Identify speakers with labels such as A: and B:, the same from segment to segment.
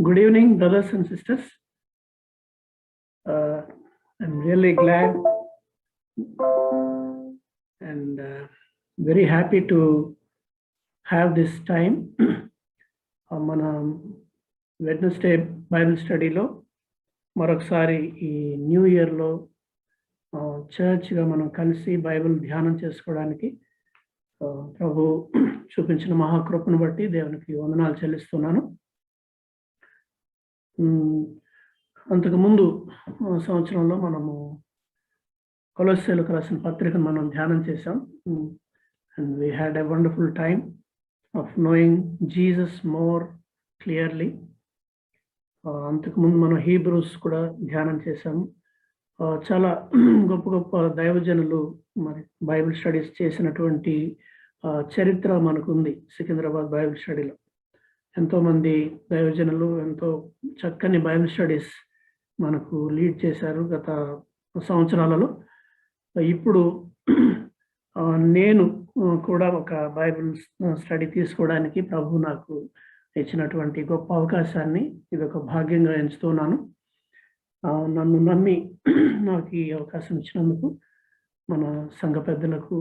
A: Good evening, brothers and sisters. I'm really glad and very happy to have this time. మన Wednesday Bible స్టడీలో మరొకసారి ఈ new ఇయర్లో చర్చ్గా మనం కలిసి బైబిల్ ధ్యానం చేసుకోవడానికి ప్రభు చూపించిన మహాకృపను బట్టి దేవునికి వందనాలు చెల్లిస్తున్నాను. అంతకుముందు సంవత్సరంలో మనము కొలొస్సీలకు రాసిన పత్రికను మనం ధ్యానం చేసాం. And we had a wonderful time of knowing Jesus more clearly. అంతకుముందు మనం హీబ్రూస్ కూడా ధ్యానం చేశాము. చాలా గొప్ప గొప్ప దైవజనులు మరి బైబిల్ స్టడీస్ చేసినటువంటి చరిత్ర మనకుంది సికింద్రాబాద్ బైబిల్ స్టడీలో. ఎంతోమంది దైవజనులు ఎంతో చక్కని బైబిల్ స్టడీస్ మనకు లీడ్ చేశారు గత సంవత్సరాలలో. ఇప్పుడు నేను కూడా ఒక బైబిల్ స్టడీ తీసుకోవడానికి ప్రభు నాకు ఇచ్చినటువంటి గొప్ప అవకాశాన్ని ఇది ఒక భాగ్యంగా ఎంచుతున్నాను. నన్ను నమ్మి నాకు ఈ అవకాశం ఇచ్చినందుకు మన సంఘ పెద్దలకు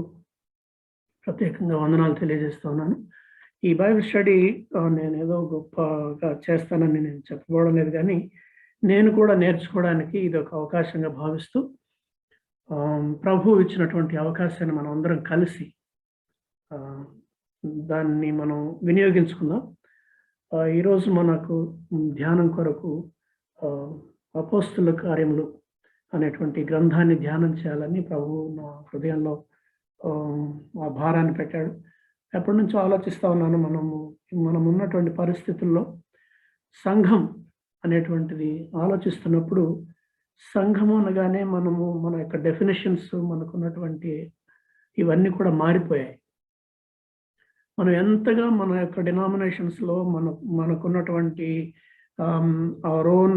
A: ప్రత్యేకంగా వందనాలు తెలియజేస్తున్నాను. ఈ బైబిల్ స్టడీ నేను ఏదో గొప్పగా చేస్తానని నేను చెప్పబోవడం లేదు, కానీ నేను కూడా నేర్చుకోవడానికి ఇది ఒక అవకాశంగా భావిస్తూ ప్రభు ఇచ్చినటువంటి అవకాశాన్ని మనం అందరం కలిసి దాన్ని మనం వినియోగించుకుందాం. ఈరోజు మనకు ధ్యానం కొరకు అపోస్తుల కార్యములు అనేటువంటి గ్రంథాన్ని ధ్యానం చేయాలని ప్రభు నా హృదయంలో ఆ భారాన్ని పెట్టాడు. ఎప్పటి నుంచో ఆలోచిస్తూ ఉన్నాను. మనం ఉన్నటువంటి పరిస్థితుల్లో సంఘం అనేటువంటిది ఆలోచిస్తున్నప్పుడు సంఘం అనగానే మన యొక్క డెఫినేషన్స్ మనకున్నటువంటి ఇవన్నీ కూడా మారిపోయాయి. మనం ఎంతగా మన యొక్క డినామినేషన్స్లో మనకున్నటువంటి అవర్ ఓన్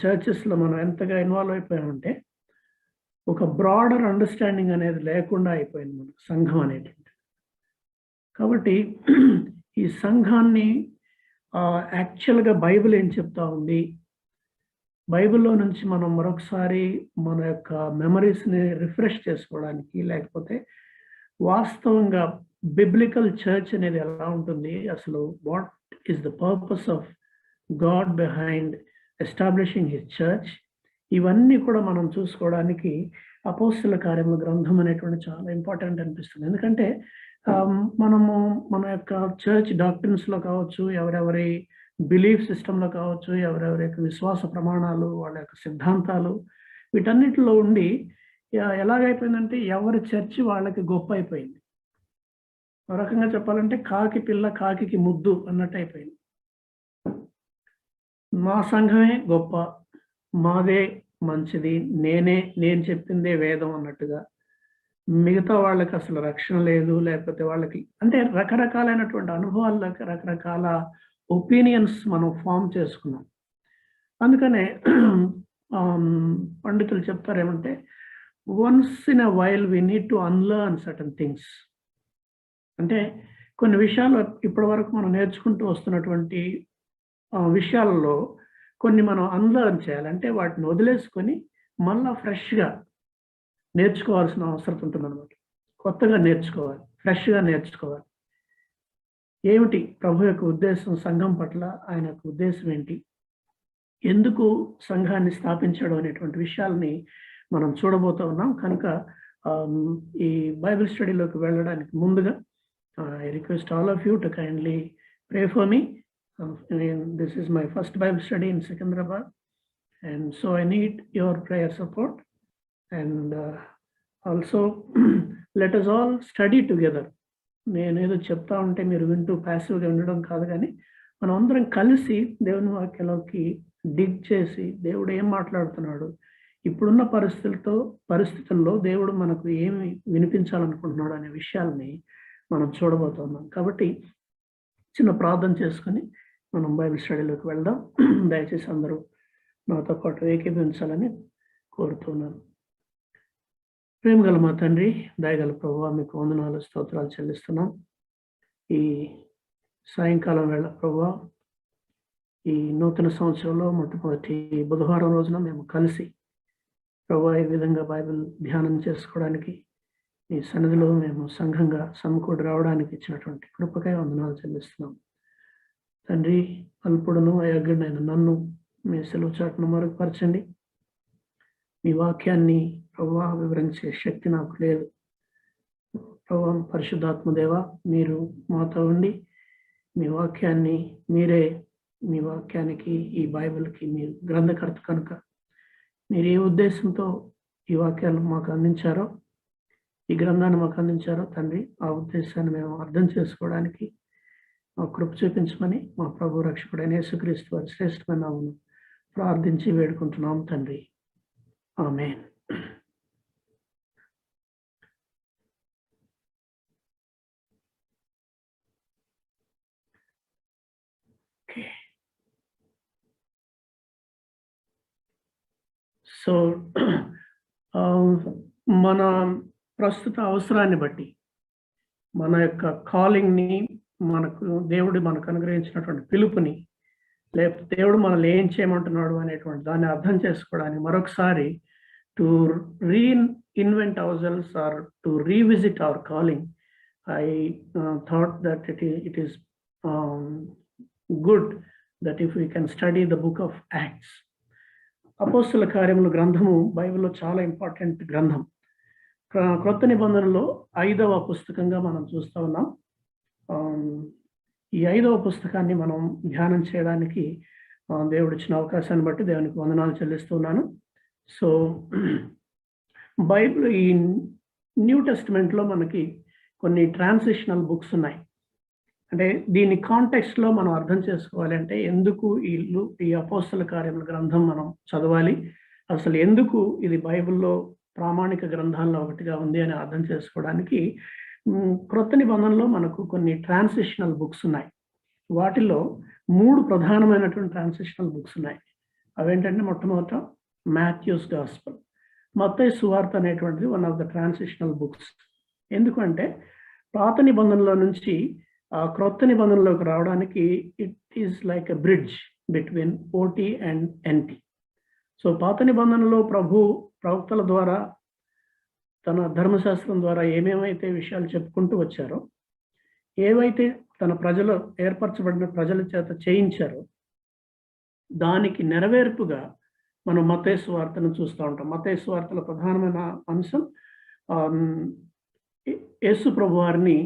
A: చర్చెస్లో మనం ఎంతగా ఇన్వాల్వ్ అయిపోయామంటే ఒక బ్రాడర్ అండర్స్టాండింగ్ అనేది లేకుండా అయిపోయింది మనకు సంఘం అనేటువంటి. కాబట్టి ఈ సంఘాన్ని యాక్చువల్గా బైబిల్ ఏం చెప్తా ఉంది, బైబిల్లో నుంచి మనం మరొకసారి మన యొక్క మెమరీస్ని రిఫ్రెష్ చేసుకోవడానికి, లేకపోతే వాస్తవంగా బిబ్లికల్ చర్చ్ అనేది ఎలా ఉంటుంది, అసలు what is the purpose of God behind establishing his church, ఇవన్నీ కూడా మనం చూసుకోవడానికి అపోస్తుల కార్యముల గ్రంథం అనేటువంటి చాలా ఇంపార్టెంట్ అనిపిస్తుంది. ఎందుకంటే మనము మన యొక్క చర్చ్ డాక్ట్రిన్స్లో కావచ్చు, ఎవరెవరి బిలీఫ్ సిస్టంలో కావచ్చు, ఎవరెవరి యొక్క విశ్వాస ప్రమాణాలు, వాళ్ళ యొక్క సిద్ధాంతాలు, వీటన్నిటిలో ఉండి ఎలాగైపోయిందంటే ఎవరి చర్చి వాళ్ళకి గొప్ప అయిపోయింది. ఒక రకంగా చెప్పాలంటే కాకి పిల్ల కాకి ముద్దు అన్నట్టు అయిపోయింది. మా సంఘమే గొప్ప, మాదే మంచిది, నేను చెప్పిందే వేదం అన్నట్టుగా, మిగతా వాళ్ళకి అసలు రక్షణ లేదు, లేకపోతే వాళ్ళకి అంటే రకరకాలైనటువంటి అనుభవాలు, రకరకాల ఒపీనియన్స్ మనం ఫామ్ చేసుకున్నాం. అందుకనే పండితులు చెప్తారేమంటే once in a while we need to unlearn certain things. అంటే కొన్ని విషయాలు ఇప్పటి వరకు మనం నేర్చుకుంటూ వస్తున్నటువంటి విషయాలలో కొన్ని మనం అన్లర్న్ చేయాలంటే వాటిని వదిలేసుకొని మళ్ళా ఫ్రెష్గా నేర్చుకోవాల్సిన అవసరం ఉంటుందన్నమాట. కొత్తగా నేర్చుకోవాలి, ఫ్రెష్గా నేర్చుకోవాలి. ఏమిటి ప్రభు యొక్క ఉద్దేశం సంఘం పట్ల, ఆయన యొక్క ఉద్దేశం ఏంటి, ఎందుకు సంఘాన్ని స్థాపించడం అనేటువంటి విషయాలని మనం చూడబోతూ ఉన్నాం. కనుక ఈ బైబిల్ స్టడీలోకి వెళ్ళడానికి ముందుగా I request all of you to kindly pray for me. This is my first Bible study in Secunderabad, and so I need your prayer support. And also let us all study together. నేనేదో చెప్తా ఉంటే మీరు వింటూ ప్యాసివ్గా ఉండడం కాదు, కానీ మనం అందరం కలిసి దేవుని వాక్యంలోకి డిగ్ చేసి దేవుడు ఏం మాట్లాడుతున్నాడు, ఇప్పుడున్న పరిస్థితుల్లో దేవుడు మనకు ఏమి వినిపించాలనుకుంటున్నాడు అనే విషయాల్ని మనం చూడబోతున్నాం. కాబట్టి చిన్న ప్రార్థన చేసుకొని మనం బైబిల్ స్టడీలోకి వెళ్దాం. దయచేసి అందరూ నాతో పాటు ఏకీభవించాలని కోరుతున్నాను. ప్రేమగల మా తండ్రి, దయగల ప్రభువా, మీకు వందనాలు స్తోత్రాలు చెల్లిస్తున్నాం. ఈ సాయంకాలం వేళ ప్రభువా, ఈ నూతన సంవత్సరంలో మొట్టమొదటి బుధవారం రోజున మేము కలిసి ప్రభువా ఈ విధంగా బైబిల్ ధ్యానం చేసుకోవడానికి ఈ సన్నిధిలో మేము సంఘంగా సమకూడి రావడానికి ఇచ్చినటువంటి కృపకై వందనాలు చెల్లిస్తున్నాం. తండ్రి, అల్పుడును అయోగ్యుడైన నన్ను మీ సెలవు చాటును మరుగుపరచండి. మీ వాక్యాన్ని ప్రభువా వివరించే శక్తి నాకు లేదు. ప్రభువా పరిశుద్ధాత్మదేవ, మీరు మాతో ఉండి మీ వాక్యాన్ని మీరే, మీ వాక్యానికి ఈ బైబిల్కి మీరు గ్రంథకర్త కనుక మీరు ఏ ఉద్దేశంతో ఈ వాక్యాలు మాకు అందించారో, ఈ గ్రంథాన్ని మాకు అందించారో తండ్రి, ఆ ఉద్దేశాన్ని మేము అర్థం చేసుకోవడానికి మా కృప చూపించమని మా ప్రభు రక్షకుడైన యేసుక్రీస్తు వారి శ్రేష్టమైన నామమున ప్రార్థించి వేడుకుంటున్నాం తండ్రి. ఆమేన్. సో మన ప్రస్తుత అవసరాన్ని బట్టి, మన యొక్క కాలింగ్ని, దేవుడు మనకు అనుగ్రహించినటువంటి పిలుపుని, లేకపోతే దేవుడు మనల్ని ఏం చేయమంటున్నాడు అనేటువంటి దాన్ని అర్థం చేసుకోవడానికి మరొకసారి to reinvent ourselves or to revisit our calling, I thought that it is good that if we can study the book of Acts. అపోస్తుల కార్యముల గ్రంథము బైబిల్లో చాలా ఇంపార్టెంట్ గ్రంథం. క్రొత్త నిబంధనలో 5వ పుస్తకంగా మనం చూస్తూ ఉన్నాం. ఈ 5వ పుస్తకాన్ని మనం ధ్యానం చేయడానికి దేవుడు ఇచ్చిన అవకాశాన్ని బట్టి దేవునికి వందనాలు చెల్లిస్తున్నాను. సో బైబిల్, ఈ న్యూ టెస్టిమెంట్లో మనకి కొన్ని ట్రాన్సిషనల్ బుక్స్ ఉన్నాయి. అంటే దీని కాంటెక్స్ట్లో మనం అర్థం చేసుకోవాలి అంటే ఎందుకు ఈ అపోస్తల కార్యముల గ్రంథం మనం చదవాలి, అసలు ఎందుకు ఇది బైబిల్లో ప్రామాణిక గ్రంథాల్లో ఒకటిగా ఉంది అని అర్థం చేసుకోవడానికి క్రొత్త నిబంధనలో మనకు కొన్ని ట్రాన్సిషనల్ బుక్స్ ఉన్నాయి. వాటిలో 3 ప్రధానమైనటువంటి ట్రాన్సిషనల్ బుక్స్ ఉన్నాయి. అవేంటంటే, మొట్టమొదట మాథ్యూస్ గాస్పెల్, మత్తయి సువార్త అనేటువంటిది one of the transitional books. ఎందుకంటే పాత నిబంధనలో నుంచి క్రొత్త నిబంధనలోకి రావడానికి it is like a bridge between OT and NT. So పాత నిబంధనలో ప్రవక్తల ద్వారా, తన ధర్మశాస్త్రం ద్వారా ఏమేమైతే విషయాలు చెప్పుకుంటూ వచ్చారో, ఏవైతే తన ఏర్పరచబడిన ప్రజల చేత చేయించారో, దానికి నెరవేర్పుగా మనం మత్తయి సువార్తను చూస్తూ ఉంటాం. మత్తయి సువార్తలో ప్రధానమైన అంశం యేసు ప్రభువారిని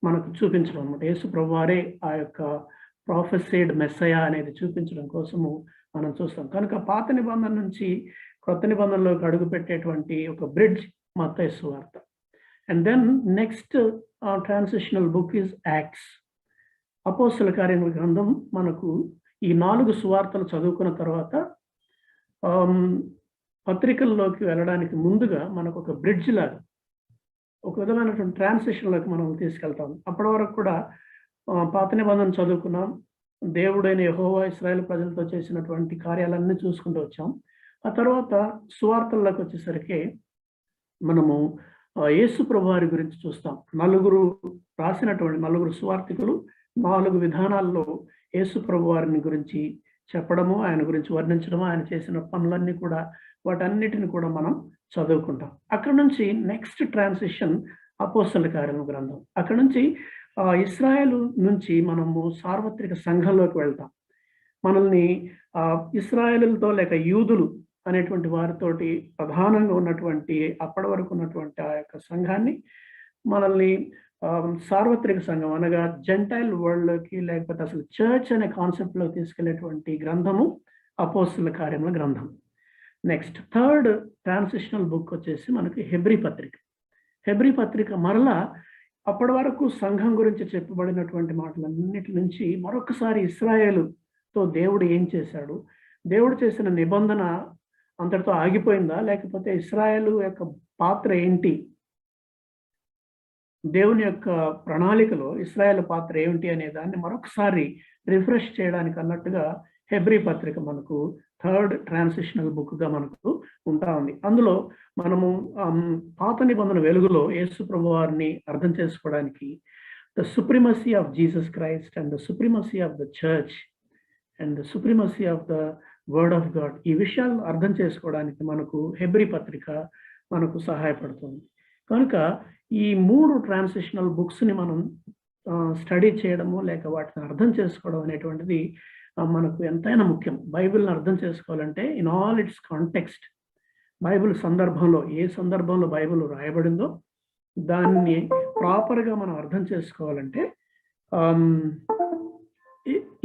A: మనకు చూపించడం అన్నమాట. యేసు ప్రభువారే ఆ యొక్క ప్రాఫెసైడ్ మెస్సయా అనేది చూపించడం కోసము మనం చూస్తాం. కనుక పాత నిబంధన నుంచి కొత్త నిబంధనలోకి అడుగుపెట్టేటువంటి ఒక బ్రిడ్జ్ మత్తయి సువార్త. And then next transitional book is Acts. అపోస్తల కార్యముల గ్రంథం మనకు ఈ 4 సువార్తలు చదువుకున్న తర్వాత పత్రికల్లోకి వెళ్ళడానికి ముందుగా మనకు ఒక బ్రిడ్జ్ లాగా, ఒక విధమైనటువంటి ట్రాన్సిషన్లోకి మనం తీసుకెళ్తాం. అప్పటి వరకు కూడా పాత నిబంధన చదువుకున్నాం, దేవుడైన యెహోవా ఇశ్రాయేలు ప్రజలతో చేసినటువంటి కార్యాలన్నీ చూసుకుంటూ వచ్చాం. ఆ తర్వాత సువార్తల్లోకి వచ్చేసరికి మనము యేసు ప్రభువారి గురించి చూస్తాం. రాసినటువంటి 4 సువార్తికులు 4 విధానాల్లో యేసు ప్రభువారిని గురించి చెప్పడము, ఆయన గురించి వర్ణించడము, ఆయన చేసిన పనులన్నీ కూడా, వాటన్నిటిని కూడా మనం చదువుకుంటాం. అక్కడ నుంచి నెక్స్ట్ ట్రాన్సిషన్ అపోస్తల కార్యముల గ్రంథం. అక్కడ నుంచి ఇశ్రాయేలు నుంచి మనము సార్వత్రిక సంఘంలోకి వెళ్తాం. మనల్ని ఇశ్రాయేలులతో లేక యూదులు అనేటువంటి వారితోటి ప్రధానంగా ఉన్నటువంటి, అప్పటి వరకు ఉన్నటువంటి ఆ యొక్క సంఘాన్ని మనల్ని సార్వత్రిక సంఘం అనగా జెంటైల్ వరల్డ్లోకి, లేకపోతే అసలు చర్చ్ అనే కాన్సెప్ట్లో తీసుకెళ్లేటువంటి గ్రంథము అపోస్తల కార్యముల గ్రంథం. నెక్స్ట్ థర్డ్ ట్రాన్సిషనల్ బుక్ వచ్చేసి మనకి హెబ్రీ పత్రిక. హెబ్రీ పత్రిక మరలా అప్పటి వరకు సంఘం గురించి చెప్పబడినటువంటి మాటలన్నిటి నుంచి మరొకసారి ఇశ్రాయేలుతో దేవుడు ఏం చేశాడు, దేవుడు చేసిన నిబంధన అంతటితో ఆగిపోయిందా, లేకపోతే ఇశ్రాయేలు యొక్క పాత్ర ఏంటి, దేవుని యొక్క ప్రణాళికలో ఇశ్రాయేలు పాత్ర ఏమిటి అనే దాన్ని మరొకసారి రిఫ్రెష్ చేయడానికి అన్నట్టుగా హెబ్రీ పత్రిక మనకు థర్డ్ ట్రాన్సిషనల్ బుక్గా మనకు ఉంటా ఉంది. అందులో మనము పాత నిబంధన వెలుగులో యేసు ప్రభువారిని అర్థం చేసుకోవడానికి the supremacy of Jesus Christ and the supremacy of the church and the supremacy of the word of God. ఈ విషయాలు అర్థం చేసుకోవడానికి మనకు హెబ్రీ పత్రిక మనకు సహాయపడుతుంది. కనుక ఈ 3 ట్రాన్సిషనల్ బుక్స్‌ని మనం స్టడీ చేయడము లేక వాటిని అర్థం చేసుకోవడం అనేటువంటిది మనకు ఎంతైనా ముఖ్యం. బైబిల్‌ని అర్థం చేసుకోవాలంటే in all it's context, Bible సందర్భంలో ఏ సందర్భంలో బైబిల్ రాయబడిందో దాన్ని ప్రాపర్‌గా మనం అర్థం చేసుకోవాలంటే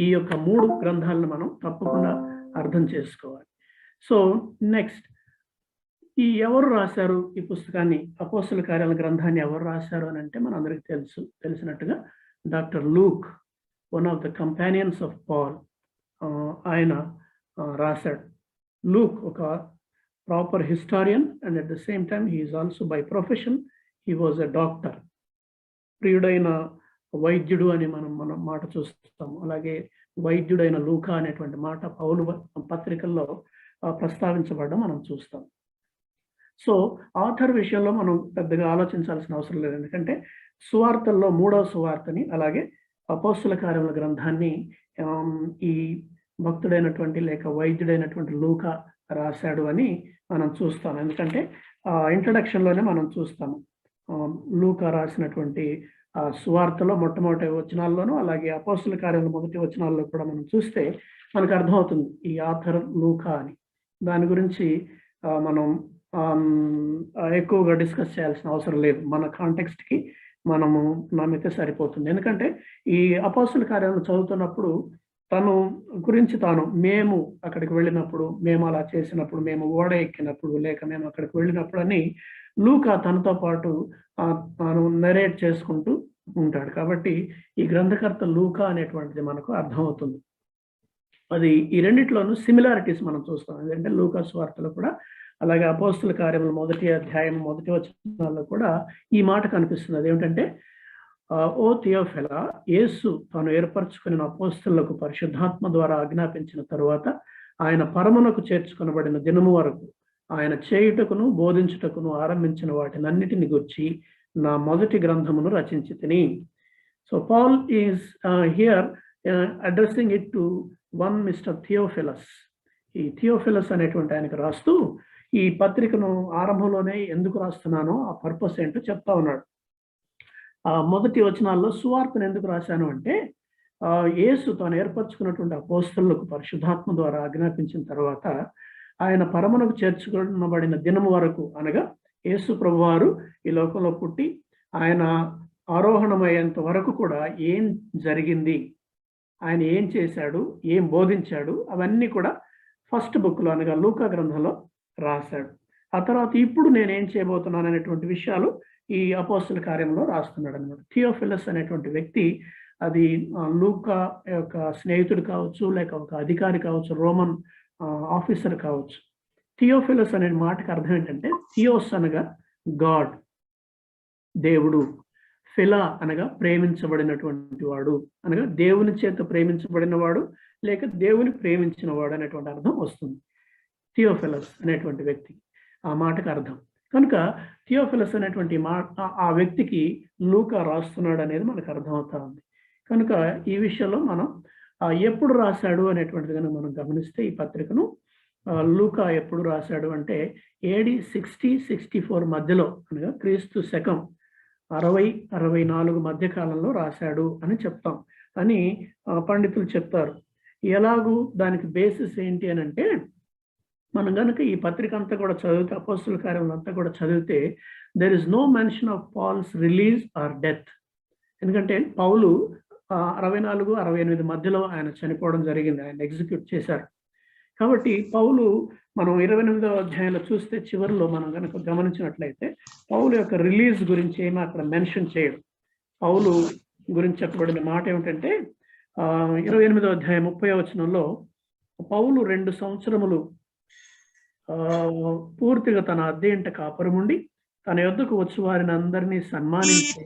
A: ఈ యొక్క 3 గ్రంథాలను మనం తప్పకుండా అర్థం చేసుకోవాలి. సో నెక్స్ట్, ఈ ఎవరు రాశారు ఈ పుస్తకాన్ని, అపోస్తల కార్యాల గ్రంథాన్ని ఎవరు రాశారు అని అంటే మనందరికీ తెలిసినట్టుగా doctor Luke, one of the companions of Paul, ఆయన రాశాడు. లూక్ ఒక proper historian and at the same time he is also by profession he was a doctor. ప్రియుడైన వైద్యుడు అని మనం మాట చూస్తాము. అలాగే వైద్యుడైన లూకా అనేటువంటి మాట పౌలు పత్రికల్లో ప్రస్తావించబడడం మనం చూస్తాం. సో ఆథర్ విషయంలో మనం పెద్దగా ఆలోచించాల్సిన అవసరం లేదు. ఎందుకంటే సువార్తల్లో 3వ సువార్తని అలాగే అపోస్తల కార్యముల గ్రంథాన్ని ఈ భక్తుడైనటువంటి లేక వైద్యుడైనటువంటి లూకా రాశాడు అని మనం చూస్తాం. ఎందుకంటే ఇంట్రడక్షన్లోనే మనం చూస్తాము లూకా రాసినటువంటి సువార్తలో మొట్టమొదటి వచనాల్లోనూ అలాగే అపోస్తల కార్యాల మొదటి వచనాల్లో కూడా మనం చూస్తే మనకు అర్థమవుతుంది ఈ ఆథర్ లూకా అని. దాని గురించి మనం ఎక్కువగా డిస్కస్ చేయాల్సిన అవసరం లేదు. మన కాంటెక్స్ట్కి మనము నమ్మితే సరిపోతుంది. ఎందుకంటే ఈ అపోస్తల కార్యాలను చదువుతున్నప్పుడు తను గురించి మేము అక్కడికి వెళ్ళినప్పుడు, మేము అలా చేసినప్పుడు, మేము ఓడ ఎక్కినప్పుడు లేక మేము అక్కడికి వెళ్ళినప్పుడు అని లూకా తనతో పాటు తాను నరేట్ చేసుకుంటూ ఉంటాడు. కాబట్టి ఈ గ్రంథకర్త లూకా అనేటువంటిది మనకు అర్థమవుతుంది. అది ఈ రెండిట్లోనూ సిమిలారిటీస్ మనం చూస్తాం. ఎందుకంటే లూకా సువార్తలో కూడా అలాగే అపోస్తల కార్యముల 1వ అధ్యాయం 1వ వచనాల్లో కూడా ఈ మాట కనిపిస్తుంది. అదేమిటంటే, ఓ థియోఫిలా, యేసు తాను ఏర్పరచుకున్న అపోస్తలులకు పరిశుద్ధాత్మ ద్వారా ఆజ్ఞాపించిన తరువాత ఆయన పరమునకు చేర్చుకొనబడిన దినము వరకు ఆయన చేయుటకును బోధించుటకును ఆరంభించిన వాటినన్నిటిని గురించి నా మొదటి గ్రంథమును రచించి తిని. So Paul is here addressing it to one mister Theophilus. ఈ థియోఫిలస్ అనేటువంటి ఆయనకు రాస్తూ ఈ పత్రికను ఆరంభంలోనే ఎందుకు రాస్తున్నానో ఆ పర్పస్ ఏంటో చెప్తా ఉన్నాడు. మొదటి వచనాల్లో సువార్తను ఎందుకు రాశాను అంటే, యేసు తాను ఏర్పరచుకున్నటువంటి అపోస్తలులకు పరిశుద్ధాత్మ ద్వారా ఆజ్ఞాపించిన తర్వాత ఆయన పరమునకు చేర్చుకొనబడిన దినము వరకు, అనగా యేసు ప్రభువారు ఈ లోకంలో పుట్టి ఆయన ఆరోహణమయ్యేంత వరకు కూడా ఏం జరిగింది, ఆయన ఏం చేశాడు, ఏం బోధించాడు, అవన్నీ కూడా ఫస్ట్ బుక్లో అనగా లూకా గ్రంథంలో రాశాడు. ఆ తర్వాత ఇప్పుడు నేనేం చేయబోతున్నాను అనేటువంటి విషయాలు ఈ అపోస్తల కార్యంలో రాస్తున్నాడు అనమాట. థియోఫిలస్ అనేటువంటి వ్యక్తి అది లూకా యొక్క స్నేహితుడు కావచ్చు, లేక ఒక అధికారి కావచ్చు, రోమన్ ఆఫీసర్ కావచ్చు. థియోఫిలస్ అనే మాటకి అర్థం ఏంటంటే, థియోస్ అనగా గాడ్, దేవుడు, ఫిలా అనగా ప్రేమించబడినటువంటి వాడు, అనగా దేవుని చేత ప్రేమించబడిన వాడు లేక దేవుని ప్రేమించిన వాడు అనేటువంటి అర్థం వస్తుంది థియోఫిలస్ అనేటువంటి వ్యక్తి, ఆ మాటకు అర్థం. కనుక థియోఫిలస్ అనేటువంటి ఆ వ్యక్తికి లూకా రాస్తున్నాడు అనేది మనకు అర్థమవుతా ఉంది. కనుక ఈ విషయంలో మనం ఎప్పుడు రాశాడు అనేటువంటిది కనుక మనం గమనిస్తే ఈ పత్రికను లూకా ఎప్పుడు రాశాడు అంటే AD 60-64 మధ్యలో, అనగా క్రీస్తు శకం 60-64 మధ్య కాలంలో రాశాడు అని చెప్తాం అని పండితులు చెప్తారు. ఎలాగూ దానికి బేసిస్ ఏంటి అని అంటే, మనం కనుక ఈ పత్రిక అంతా కూడా చదివితే, అపోస్తల కార్యములు అంతా కూడా చదివితే, there is no mention of Paul's release or death. ఎందుకంటే పౌలు 64-68 మధ్యలో ఆయన చనిపోవడం జరిగింది, ఆయన ఎగ్జిక్యూట్ చేశారు. కాబట్టి పౌలు మనం 28వ అధ్యాయంలో చూస్తే చివరిలో మనం కనుక గమనించినట్లయితే పౌలు యొక్క రిలీజ్ గురించి ఏమీ అక్కడ మెన్షన్ చేయడు. పౌలు గురించి చెప్పబడిన మాట ఏమిటంటే 28వ అధ్యాయం 30వ వచనంలో, పౌలు 2 సంవత్సరములు పూర్తిగా తన అద్దె ఇంట కాపురముండి తన యొద్దకు వచ్చి వారిని అందరినీ సన్మానించి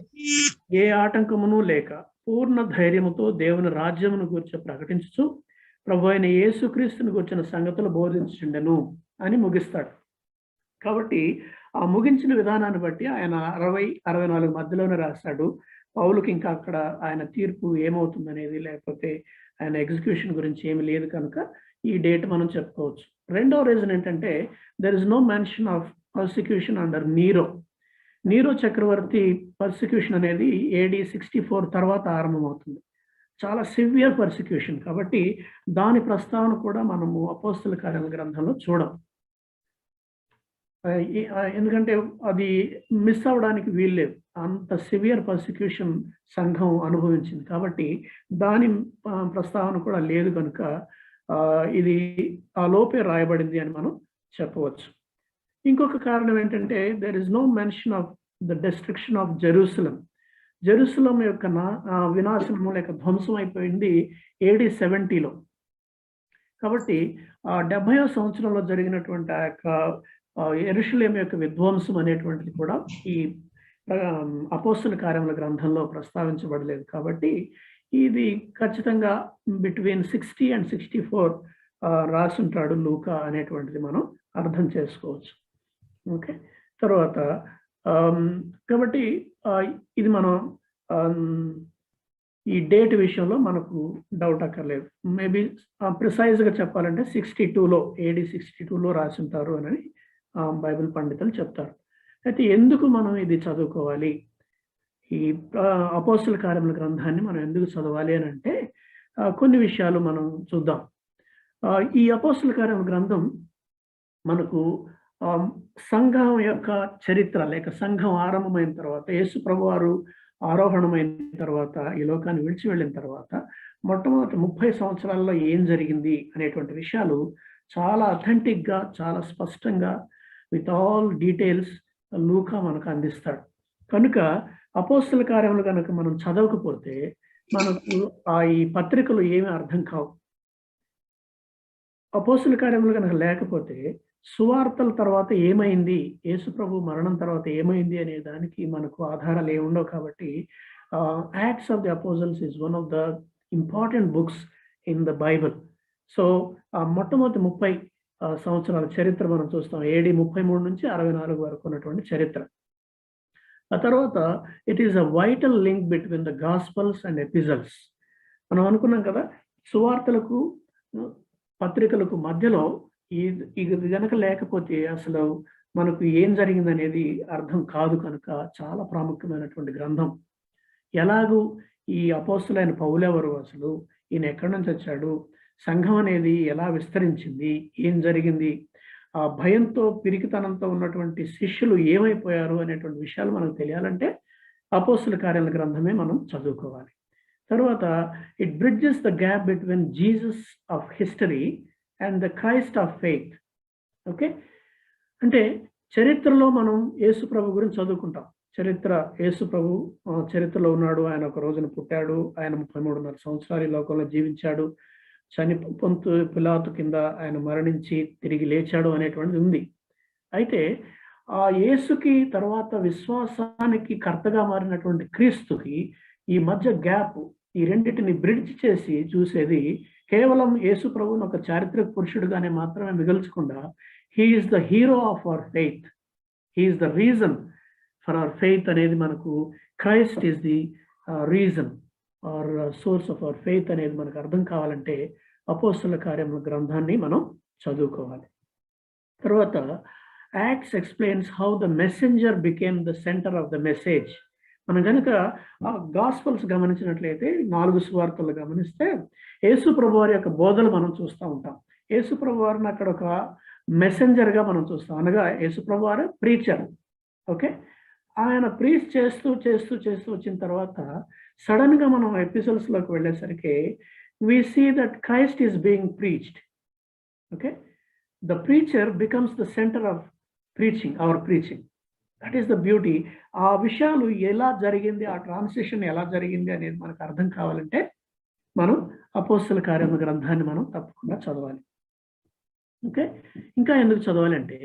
A: ఏ ఆటంకమును లేక పూర్ణ ధైర్యముతో దేవుని రాజ్యమును గురించి ప్రకటించుచు ప్రభు అయిన యేసుక్రీస్తుని గురించిన సంగతులు బోధించుండెను అని ముగిస్తాడు. కాబట్టి ఆ ముగించిన విధానాన్ని బట్టి ఆయన 60-64 మధ్యలోనే రాశాడు. పౌలుకి ఇంకా అక్కడ ఆయన తీర్పు ఏమవుతుందనేది, లేకపోతే ఆయన ఎగ్జిక్యూషన్ గురించి ఏమి లేదు కనుక ఈ డేట్ మనం చెప్పుకోవచ్చు. రెండవ రీజన్ ఏంటంటే, there is no mention of persecution under Nero. Nero చక్రవర్తి పర్సిక్యూషన్ అనేది AD 64 తర్వాత ఆరంభమవుతుంది. చాలా సివియర్ పర్సిక్యూషన్. కాబట్టి దాని ప్రస్తావన కూడా మనము అపోస్తల కార్యాల గ్రంథంలో చూడం. ఎందుకంటే అది మిస్ అవ్వడానికి వీల్లేదు. అంత సివియర్ పర్సిక్యూషన్ సంఘం అనుభవించింది. కాబట్టి దాని ప్రస్తావన కూడా లేదు కనుక ఇది ఆ లోపే రాయబడింది అని మనం చెప్పవచ్చు. ఇంకొక కారణం ఏంటంటే, there is no mention of the destruction of Jerusalem. Jerusalem యొక్క వినాశనము లేక ధ్వంసం అయిపోయింది AD 70లో. కాబట్టి 70వ సంవత్సరంలో జరిగినటువంటి ఆ యొక్క యెరూషలేము యొక్క విధ్వంసం అనేటువంటిది కూడా ఈ అపోస్తల కార్యముల గ్రంథంలో ప్రస్తావించబడలేదు. కాబట్టి ఇది ఖచ్చితంగా బిట్వీన్ 60 and 64 రాసుంటాడు లూకా అనేటువంటిది మనం అర్థం చేసుకోవచ్చు. ఓకే. తర్వాత కాబట్టి ఇది మనం ఈ డేట్ విషయంలో మనకు డౌట్ అక్కర్లేదు. మేబీ ప్రిసైజ్గా చెప్పాలంటే 62లో AD 62లో రాసుంటారు అని బైబిల్ పండితులు చెప్తారు. అయితే ఎందుకు మనం ఇది చదువుకోవాలి? ఈ అపోస్తల కార్యముల గ్రంథాన్ని మనం ఎందుకు చదవాలి అని అంటే, కొన్ని విషయాలు మనం చూద్దాం. ఈ అపోస్తల కార్యముల గ్రంథం మనకు సంఘం యొక్క చరిత్ర లేక సంఘం ఆరంభమైన తర్వాత, యేసు ప్రభువారు ఆరోహణమైన తర్వాత, ఈ లోకాన్ని విడిచి వెళ్ళిన తర్వాత మొట్టమొదటి 30 సంవత్సరాల్లో ఏం జరిగింది అనేటువంటి విషయాలు చాలా అథెంటిక్గా, చాలా స్పష్టంగా విత్ ఆల్ డీటెయిల్స్ లూకా మనకు అందిస్తాడు. కనుక అపోస్తల కార్యములు కనుక మనం చదవకపోతే మనకు ఈ పత్రికలు ఏమీ అర్థం కావు. అపోస్తల కార్యములు కనుక లేకపోతే సువార్తల తర్వాత ఏమైంది, యేసు ప్రభు మరణం తర్వాత ఏమైంది అనే దానికి మనకు ఆధారాలు ఏమి ఉండవు. కాబట్టి acts of the అపోజల్స్ is one of the important books in the Bible. So మొట్టమొదటి 30 సంవత్సరాల చరిత్ర మనం చూస్తాం. AD 33 నుంచి 64 వరకు ఉన్నటువంటి చరిత్ర. ఆ తర్వాత it is a vital link between the gospels and epistles. మనం అనుకున్నాం కదా, సువార్తలకు పత్రికలకు మధ్యలో ఇది గనక లేకపోతే అసలు మనకు ఏం జరిగిందనేది అర్థం కాదు. కనుక చాలా ప్రాముఖ్యమైనటువంటి గ్రంథం. ఎలాగూ ఈ అపోస్తలుడైన పౌలెవరు, అసలు ఈయన ఎక్కడి నుంచి వచ్చాడు, సంఘం అనేది ఎలా విస్తరించింది, ఏం జరిగింది, ఆ భయంతో పిరికితనంతో ఉన్నటువంటి శిష్యులు ఏమైపోయారు అనేటువంటి విషయాలు మనకు తెలియాలంటే అపోస్తల కార్యాల గ్రంథమే మనం చదువుకోవాలి. తర్వాత it bridges the gap between Jesus of history and the Christ of faith. Okay. అంటే చరిత్రలో మనం యేసు ప్రభు గురించి చదువుకుంటాం. యేసు ప్రభు చరిత్రలో ఉన్నాడు. ఆయన ఒక రోజున పుట్టాడు. ఆయన 33.5 సంవత్సరాలు ఈ లోకంలో జీవించాడు. పొంతు పిలాతు కింద ఆయన మరణించి తిరిగి లేచాడు అనేటువంటిది ఉంది. అయితే ఆ యేసుకి తర్వాత విశ్వాసానికి కర్తగా మారినటువంటి క్రీస్తుకి ఈ మధ్య గ్యాప్, ఈ రెండింటిని బ్రిడ్జ్ చేసి చూసేది కేవలం యేసు ప్రభువును ఒక చారిత్రక పురుషుడుగానే మాత్రమే మిగల్చకుండా, he is the hero of our faith, he is the reason for our faith అనేది మనకు Christ is the reason or source of our faith అనేది మనకు అర్థం కావాలంటే అపోస్తల కార్యముల గ్రంథాన్ని మనం చదువుకోవాలి. తర్వాత acts explains how the messenger became the centre of the message. మనం కనుక గాస్పల్స్ గమనించినట్లయితే 4 సువార్తలు గమనిస్తే యేసు ప్రభువారి యొక్క బోధలు మనం చూస్తూ ఉంటాం. యేసు ప్రభువారిని అక్కడ ఒక మెసెంజర్గా మనం చూస్తాం. అనగా యేసు ప్రభువారు ప్రీచర్. ఓకే. ఆయన ప్రీచ్ చేస్తూ చేస్తూ చేస్తూ వచ్చిన తర్వాత సడన్గా మనం ఎపిసోడ్స్లోకి వెళ్ళేసరికి we see that Christ is being preached. Okay. The preacher becomes the center of preaching, our preaching. That is the beauty. ఆ విషయాలు ఎలా జరిగింది, ఆ ట్రాన్సిషన్ ఎలా జరిగింది అనేది మనకు అర్థం కావాలంటే మనం అపోస్తల కార్యముల గ్రంథాన్ని మనం తప్పకుండా చదవాలి. ఓకే. ఇంకా ఎందుకు చదవాలంటే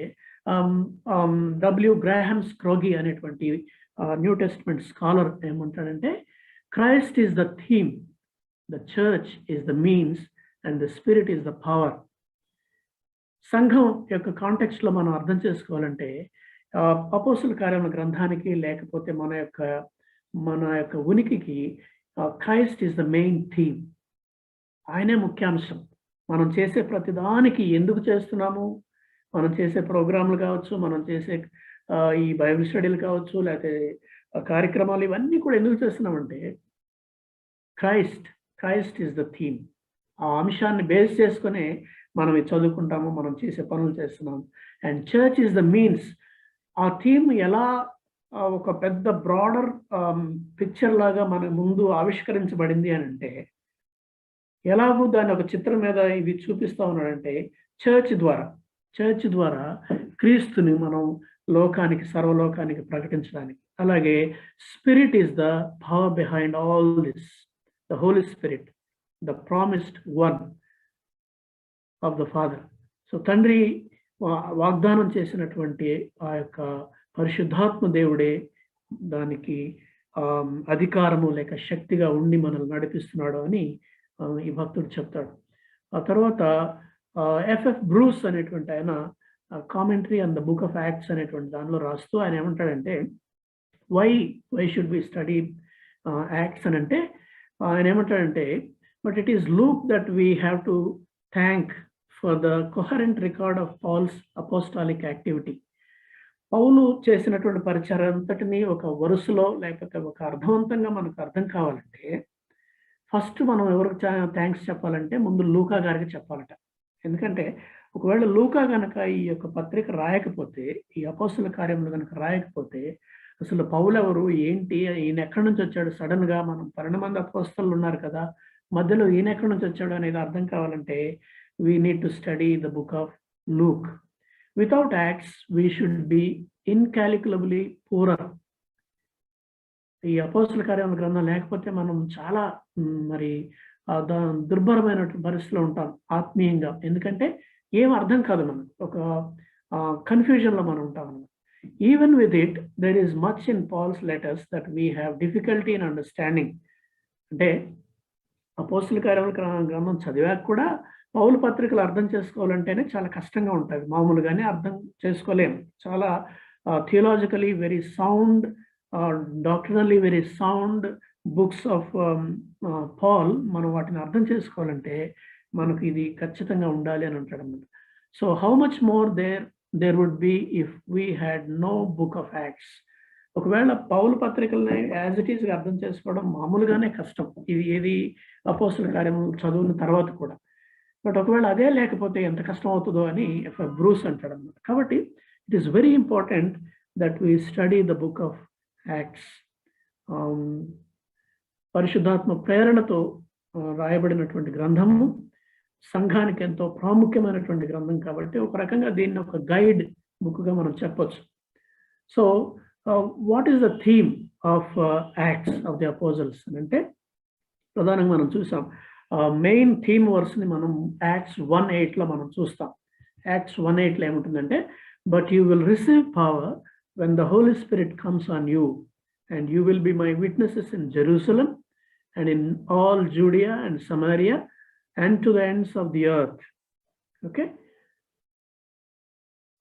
A: W. గ్రాహం స్క్రోగీ అనేటువంటి న్యూ టెస్ట్మెంట్ స్కాలర్ ఏమంటాడంటే, Christ is the theme, the church is the means and the spirit is the power. సంఘం యొక్క కాంటెక్స్ట్లో మనం అర్థం చేసుకోవాలంటే అపోస్తల కార్యముల గ్రంథానికి లేకపోతే మన యొక్క మన యొక్క ఉనికికి Christ is the main theme. ఆయనే ముఖ్యాంశం. మనం చేసే ప్రతిదానికి ఎందుకు చేస్తున్నాము, మనం చేసే ప్రోగ్రాంలు కావచ్చు, మనం చేసే ఈ బైబిల్ స్టడీలు కావచ్చు, లేకపోతే కార్యక్రమాలు ఇవన్నీ కూడా ఎందుకు చేస్తున్నామంటే క్రైస్ట్ ఈస్ ద థీమ్. ఆ అంశాన్ని బేస్ చేసుకునే మనం ఇది చదువుకుంటాము, మనం చేసే పనులు చేస్తున్నాము. And church is the means. ఆ థీమ్ ఎలా ఒక పెద్ద బ్రాడర్ పిక్చర్ లాగా మన ముందు ఆవిష్కరించబడింది అని అంటే, ఎలాగూ దాన్ని ఒక చిత్రం మీద ఇది చూపిస్తా ఉన్నాడంటే చర్చ్ ద్వారా క్రీస్తుని మనం లోకానికి, సర్వలోకానికి ప్రకటించడానికి. అలాగే Spirit is the power behind all this. The Holy Spirit, the promised one of the Father. So తండ్రి వాగ్దానం చేసినటువంటి ఆ యొక్క పరిశుద్ధాత్మ దేవుడే దానికి అధికారము లేక శక్తిగా ఉండి మనల్ని నడిపిస్తున్నాడు అని ఈ భక్తుడు చెప్తాడు. ఆ తర్వాత ఎఫ్ఎఫ్ బ్రూస్ అనేటువంటి ఆయన commentary on the book of Acts అనేటువంటి దానిలో రాస్తూ ఆయన ఏమంటాడంటే, why should be study Acts అని అంటే, ఆయన ఏమంటాడంటే, but it is Luke that we have to thank for the coherent record of Paul's apostolic activity. పౌలు చేసినటువంటి పరిచయం అంతటిని ఒక వరుసలో లేకపోతే ఒక అర్థవంతంగా మనకు అర్థం కావాలంటే, ఫస్ట్ మనం ఎవరికి థ్యాంక్స్ చెప్పాలంటే ముందు లూకా గారికి చెప్పాలట. ఎందుకంటే ఒకవేళ లూకా గనక ఈ యొక్క పత్రిక రాయకపోతే, ఈ అపోస్తల కార్యములు గనక రాయకపోతే, అసలు పౌలు ఎవరు, ఏంటి, ఈయన ఎక్కడి నుంచి వచ్చాడు, సడన్ గా మనం 12 మంది అపోస్తలు ఉన్నారు కదా, మధ్యలో ఈయన ఎక్కడి నుంచి వచ్చాడు అనేది అర్థం కావాలంటే we need to study the book of Luke. Without Acts we should be incalculably poorer. ఈ అపోస్తల కార్యముల గ్రంథం లేకపోతే మనం చాలా మరి దుర్భరమైనటువంటి పరిస్థితిలో ఉంటాం ఆత్మీయంగా. ఎందుకంటే ఏం అర్థం కాదు మనకు, ఒక కన్ఫ్యూజన్లో మనం ఉంటాం అన్నమాట. Even with it there is much in Paul's letters that we have difficulty in understanding. అంటే అపోస్తల కార్యముల గ్రంథం చదివాక కూడా పౌలు పత్రికలు అర్థం చేసుకోవాలంటేనే చాలా కష్టంగా ఉంటుంది. మామూలుగానే అర్థం చేసుకోలేము. చాలా theologically very sound, doctrinally very sound books of Paul. మనం వాటిని అర్థం చేసుకోవాలంటే మనకు ఇది ఖచ్చితంగా ఉండాలి అని అంటాడు అన్నమాట. So how much more there would be if we had no book of Acts. ఒకవేళ పౌలు పత్రికల్ని యాజ్ ఇట్ ఈస్గా అర్థం చేసుకోవడం మామూలుగానే కష్టం, ఇది ఏది అపోస్తల కార్యము చదువున తర్వాత కూడా. బట్ ఒకవేళ అదే లేకపోతే ఎంత కష్టం అవుతుందో అని బ్రూస్ అంటాడు అన్నమాట. కాబట్టి it is very important that we study the book of acts. పరిశుద్ధాత్మ ప్రేరణతో రాయబడినటువంటి గ్రంథము, సంఘానికి ఎంతో ప్రాముఖ్యమైనటువంటి గ్రంథం కాబట్టి ఒక రకంగా దీన్ని ఒక గైడ్ బుక్గా మనం చెప్పొచ్చు. So what is the theme of acts of the apostles అని అంటే, ప్రధానంగా మనం చూసాం మెయిన్ థీమ్ వర్స్ని మనం యాక్ట్స్ 1:8లో మనం చూస్తాం. యాక్ట్స్ 1:8లో ఏముంటుందంటే, but you will receive power when the Holy Spirit comes on you and you will be my witnesses in Jerusalem and in all Judea and Samaria and to the ends of the earth. Okay?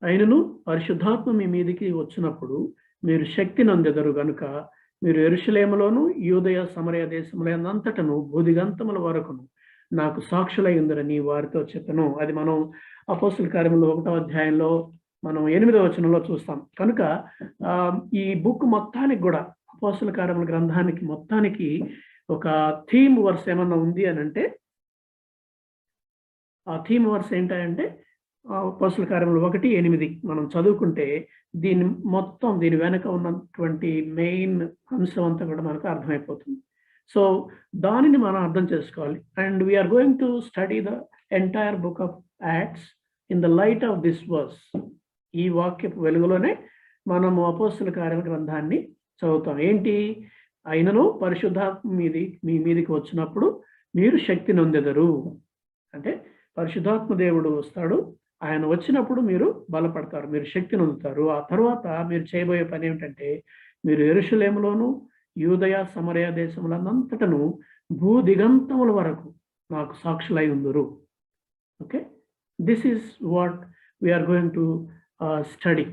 A: అయినను పరిశుద్ధాత్మ మీ మీదికి వచ్చినప్పుడు మీరు శక్తి నొందెదరు గనుక మీరు యెరూషలేములోను యూదయ సమరయ దేశములంతటను భూదిగంతముల వరకును నాకు సాక్షులై ఉందరని వారితో చెప్పెను. అది మనం అపోస్తల కార్యములు 1వ అధ్యాయంలో మనం 8వ వచనంలో చూస్తాం. కనుక ఈ బుక్ మొత్తానికి కూడా, అపోస్తల కార్యముల గ్రంథానికి మొత్తానికి ఒక థీమ్ వర్స్ ఏమన్నా ఉంది అని అంటే, ఆ థీమ్ వర్స్ ఏంటంటే అపోస్తల కార్యములు 1:8 మనం చదువుకుంటే దీని వెనక ఉన్నటువంటి మెయిన్ అంశం అంతా కూడా మనకు అర్థమైపోతుంది. సో దానిని మనం అర్థం చేసుకోవాలి. And we are going to study the entire book of Acts in the light of this verse. ఈ వాక్యపు వెలుగులోనే మనము అపోస్తల కార్యముల గ్రంథాన్ని చదువుతాం. ఏంటి? అయినను పరిశుద్ధాత్మ మీ మీదికి వచ్చినప్పుడు మీరు శక్తి నొందెదరు. అంటే పరిశుద్ధాత్మ దేవుడు వస్తాడు, ఆయన వచ్చినప్పుడు మీరు బలపడతారు, మీరు శక్తి నొందుతారు. ఆ తర్వాత మీరు చేయబోయే పని ఏమిటంటే, మీరు యెరూషలేములోను యూదయ సమరయ దేశములంతటను భూదిగంతముల వరకు నాకు సాక్షులై ఉందురు. Okay, this is what we are going to study.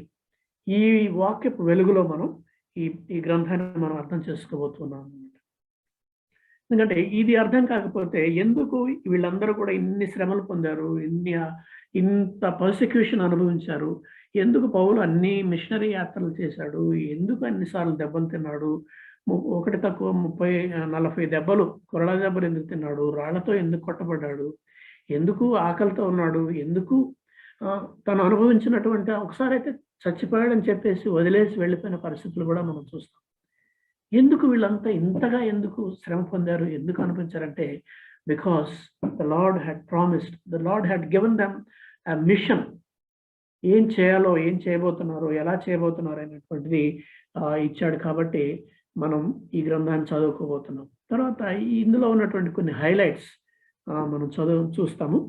A: ఈ వాక్యపు వెలుగులో మనం ఈ ఈ గ్రంథాన్ని మనం అర్థం చేసుకోబోతున్నాం అన్నమాట. ఎందుకంటే ఇది అర్థం కాకపోతే ఎందుకు వీళ్ళందరూ కూడా ఇన్ని శ్రమలు పొందారు, ఇంత పర్సిక్యూషన్ అనుభవించారు, ఎందుకు పౌలు అన్ని మిషనరీ యాత్రలు చేశాడు, ఎందుకు అన్ని సార్లు దెబ్బలు తిన్నాడు, ఒకటి తక్కువ 30-40 దెబ్బలు, కొరడా దెబ్బలు ఎందుకు తిన్నాడు, రాళ్లతో ఎందుకు కొట్టబడ్డాడు, ఎందుకు ఆకలితో ఉన్నాడు, ఎందుకు తను అనుభవించినటువంటి ఒకసారి అయితే చచ్చిపోయాడని చెప్పేసి వదిలేసి వెళ్ళిపోయిన పరిస్థితులు కూడా మనం చూస్తాం. ఎందుకు వీళ్ళంతా ఇంతగా ఎందుకు శ్రమ పొందారు, ఎందుకు అనిపించారంటే because the Lord had promised, the Lord had given them a mission. ఏం చేయాలో, ఏం చేయబోతున్నారో, ఎలా చేయబోతున్నారు అనేటువంటిది ఇచ్చాడు. కాబట్టి మనం ఈ గ్రంథాన్ని చదువుకోబోతున్నాం. తర్వాత ఇందులో ఉన్నటువంటి కొన్ని హైలైట్స్ మనం చూస్తాము.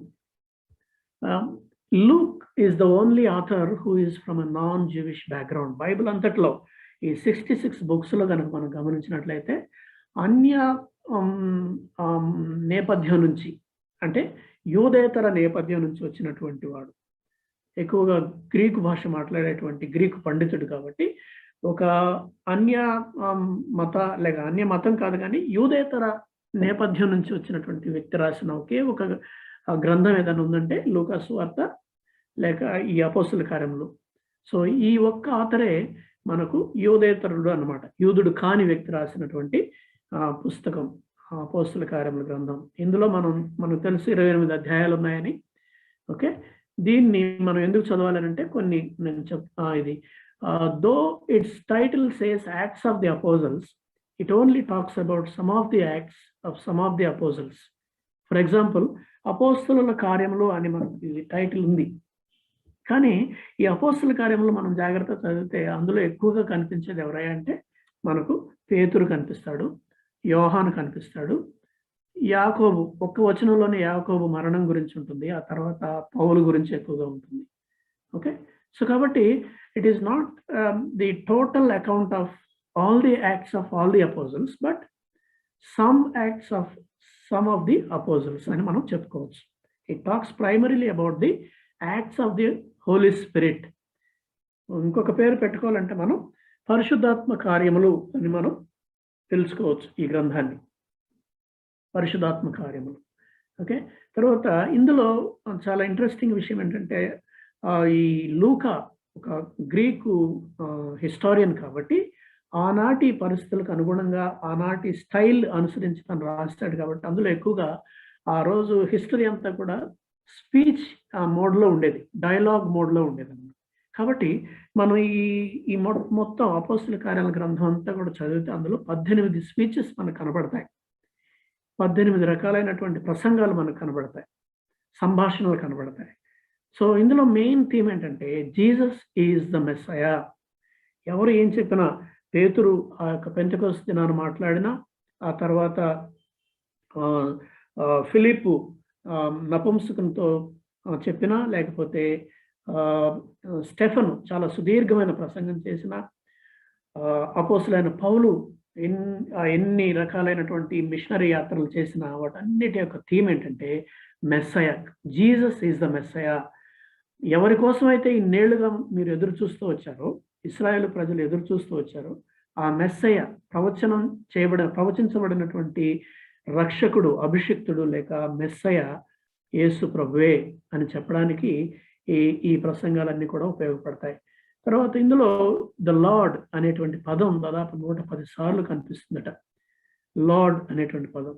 A: Luke is the only author who is from a non Jewish background. Bible అంతట్లో ఈ 66 బుక్స్లో కనుక మనం గమనించినట్లయితే అన్య నేపథ్యం నుంచి, అంటే యూదేతర నేపథ్యం నుంచి వచ్చినటువంటి వాడు, ఎక్కువగా గ్రీకు భాష మాట్లాడేటువంటి గ్రీకు పండితుడు. కాబట్టి ఒక అన్య అన్య మతం కాదు కానీ యూదేతర నేపథ్యం నుంచి వచ్చినటువంటి వ్యక్తి రాసిన ఒకే ఒక గ్రంథం ఏదైనా ఉందంటే లూకా సువార్త లేక ఈ అపోస్తుల కార్యములు. సో ఈ ఒక్క ఆథరే మనకు యూదేతరుడు అన్నమాట, యూదుడు కాని వ్యక్తి రాసినటువంటి పుస్తకం అపోస్తుల కార్యముల గ్రంథం. ఇందులో మనకు తెలుసు 28 అధ్యాయాలు ఉన్నాయని. ఓకే, దీన్ని మనం ఎందుకు చదవాలనంటే కొన్ని నేను ఇది though it's title says acts of the అపోజల్స్, it only talks about some of the acts of some of the అపోజల్స్. For example అపోస్తుల కార్యములు అని మనకు ఇది టైటిల్ ఉంది, కానీ ఈ అపోస్తుల కార్యములు మనం జాగ్రత్త చదివితే అందులో ఎక్కువగా కనిపించేది ఎవరయ్యా అంటే మనకు పేతురు కనిపిస్తాడు, యోహాను కనిపిస్తాడు, యాకోబు. ఒక్క వచనంలోనే యాకోబు మరణం గురించి ఉంటుంది, ఆ తర్వాత పౌలు గురించి ఎక్కువగా ఉంటుంది. ఓకే, సో కాబట్టి it is not the total account of all the acts of all the apostles, but some acts of some of the apostles అని మనం చెప్పుకోవచ్చు. It talks primarily about the acts of the Holy Spirit. ఇంకొక పేరు పెట్టుకోవాలంటే మనం పరిశుద్ధాత్మ కార్యములు అని మనం తెలుసుకోవచ్చు ఈ గ్రంథాన్ని, పరిశుద్ధాత్మ కార్యములు. ఓకే, తర్వాత ఇందులో చాలా ఇంట్రెస్టింగ్ విషయం ఏంటంటే ఈ లూకా ఒక గ్రీకు హిస్టారియన్ కాబట్టి ఆనాటి పరిస్థితులకు అనుగుణంగా ఆనాటి స్టైల్ అనుసరించి తను రాస్తాడు. కాబట్టి అందులో ఎక్కువగా ఆ రోజు హిస్టరీ అంతా కూడా స్పీచ్ మోడ్లో ఉండేది, డైలాగ్ మోడ్లో ఉండేది అన్నమాట. కాబట్టి మనం ఈ మొత్తం అపోస్తుల కార్యాల గ్రంథం అంతా కూడా చదివితే అందులో 18 స్పీచెస్ మనకు కనబడతాయి, 18 రకాలైనటువంటి ప్రసంగాలు మనకు కనబడతాయి, సంభాషణలు కనబడతాయి. సో ఇందులో మెయిన్ థీమ్ ఏంటంటే జీసస్ ఈజ్ ద మెస్సయా. ఎవరు ఏం చెప్పినా, పేతురు ఆ యొక్క పెంతెకొస్తు దినాన మాట్లాడినా, ఆ తర్వాత ఫిలిప్పు నపుంసకంతో చెప్పినా, లేకపోతే స్టెఫను చాలా సుదీర్ఘమైన ప్రసంగం చేసిన, అపోస్తులైన పౌలు ఎన్ని రకాలైనటువంటి మిషనరీ యాత్రలు చేసిన, వాటన్నిటి యొక్క థీమ్ ఏంటంటే మెస్సయా. జీసస్ ఈజ్ ద మెస్సయా. ఎవరి కోసం అయితే ఇన్నేళ్లుగా మీరు ఎదురు చూస్తూ వచ్చారో, ఇశ్రాయేలు ప్రజలు ఎదురు చూస్తూ వచ్చారో, ఆ మెస్సయా ప్రవచించబడినటువంటి రక్షకుడు, అభిషిక్తుడు లేక మెస్సయా యేసు ప్రభువే అని చెప్పడానికి ఈ ప్రసంగాలన్నీ కూడా ఉపయోగపడతాయి. తర్వాత ఇందులో ద లార్డ్ అనేటువంటి పదం దాదాపు 110 సార్లు కనిపిస్తుందట. లార్డ్ అనేటువంటి పదం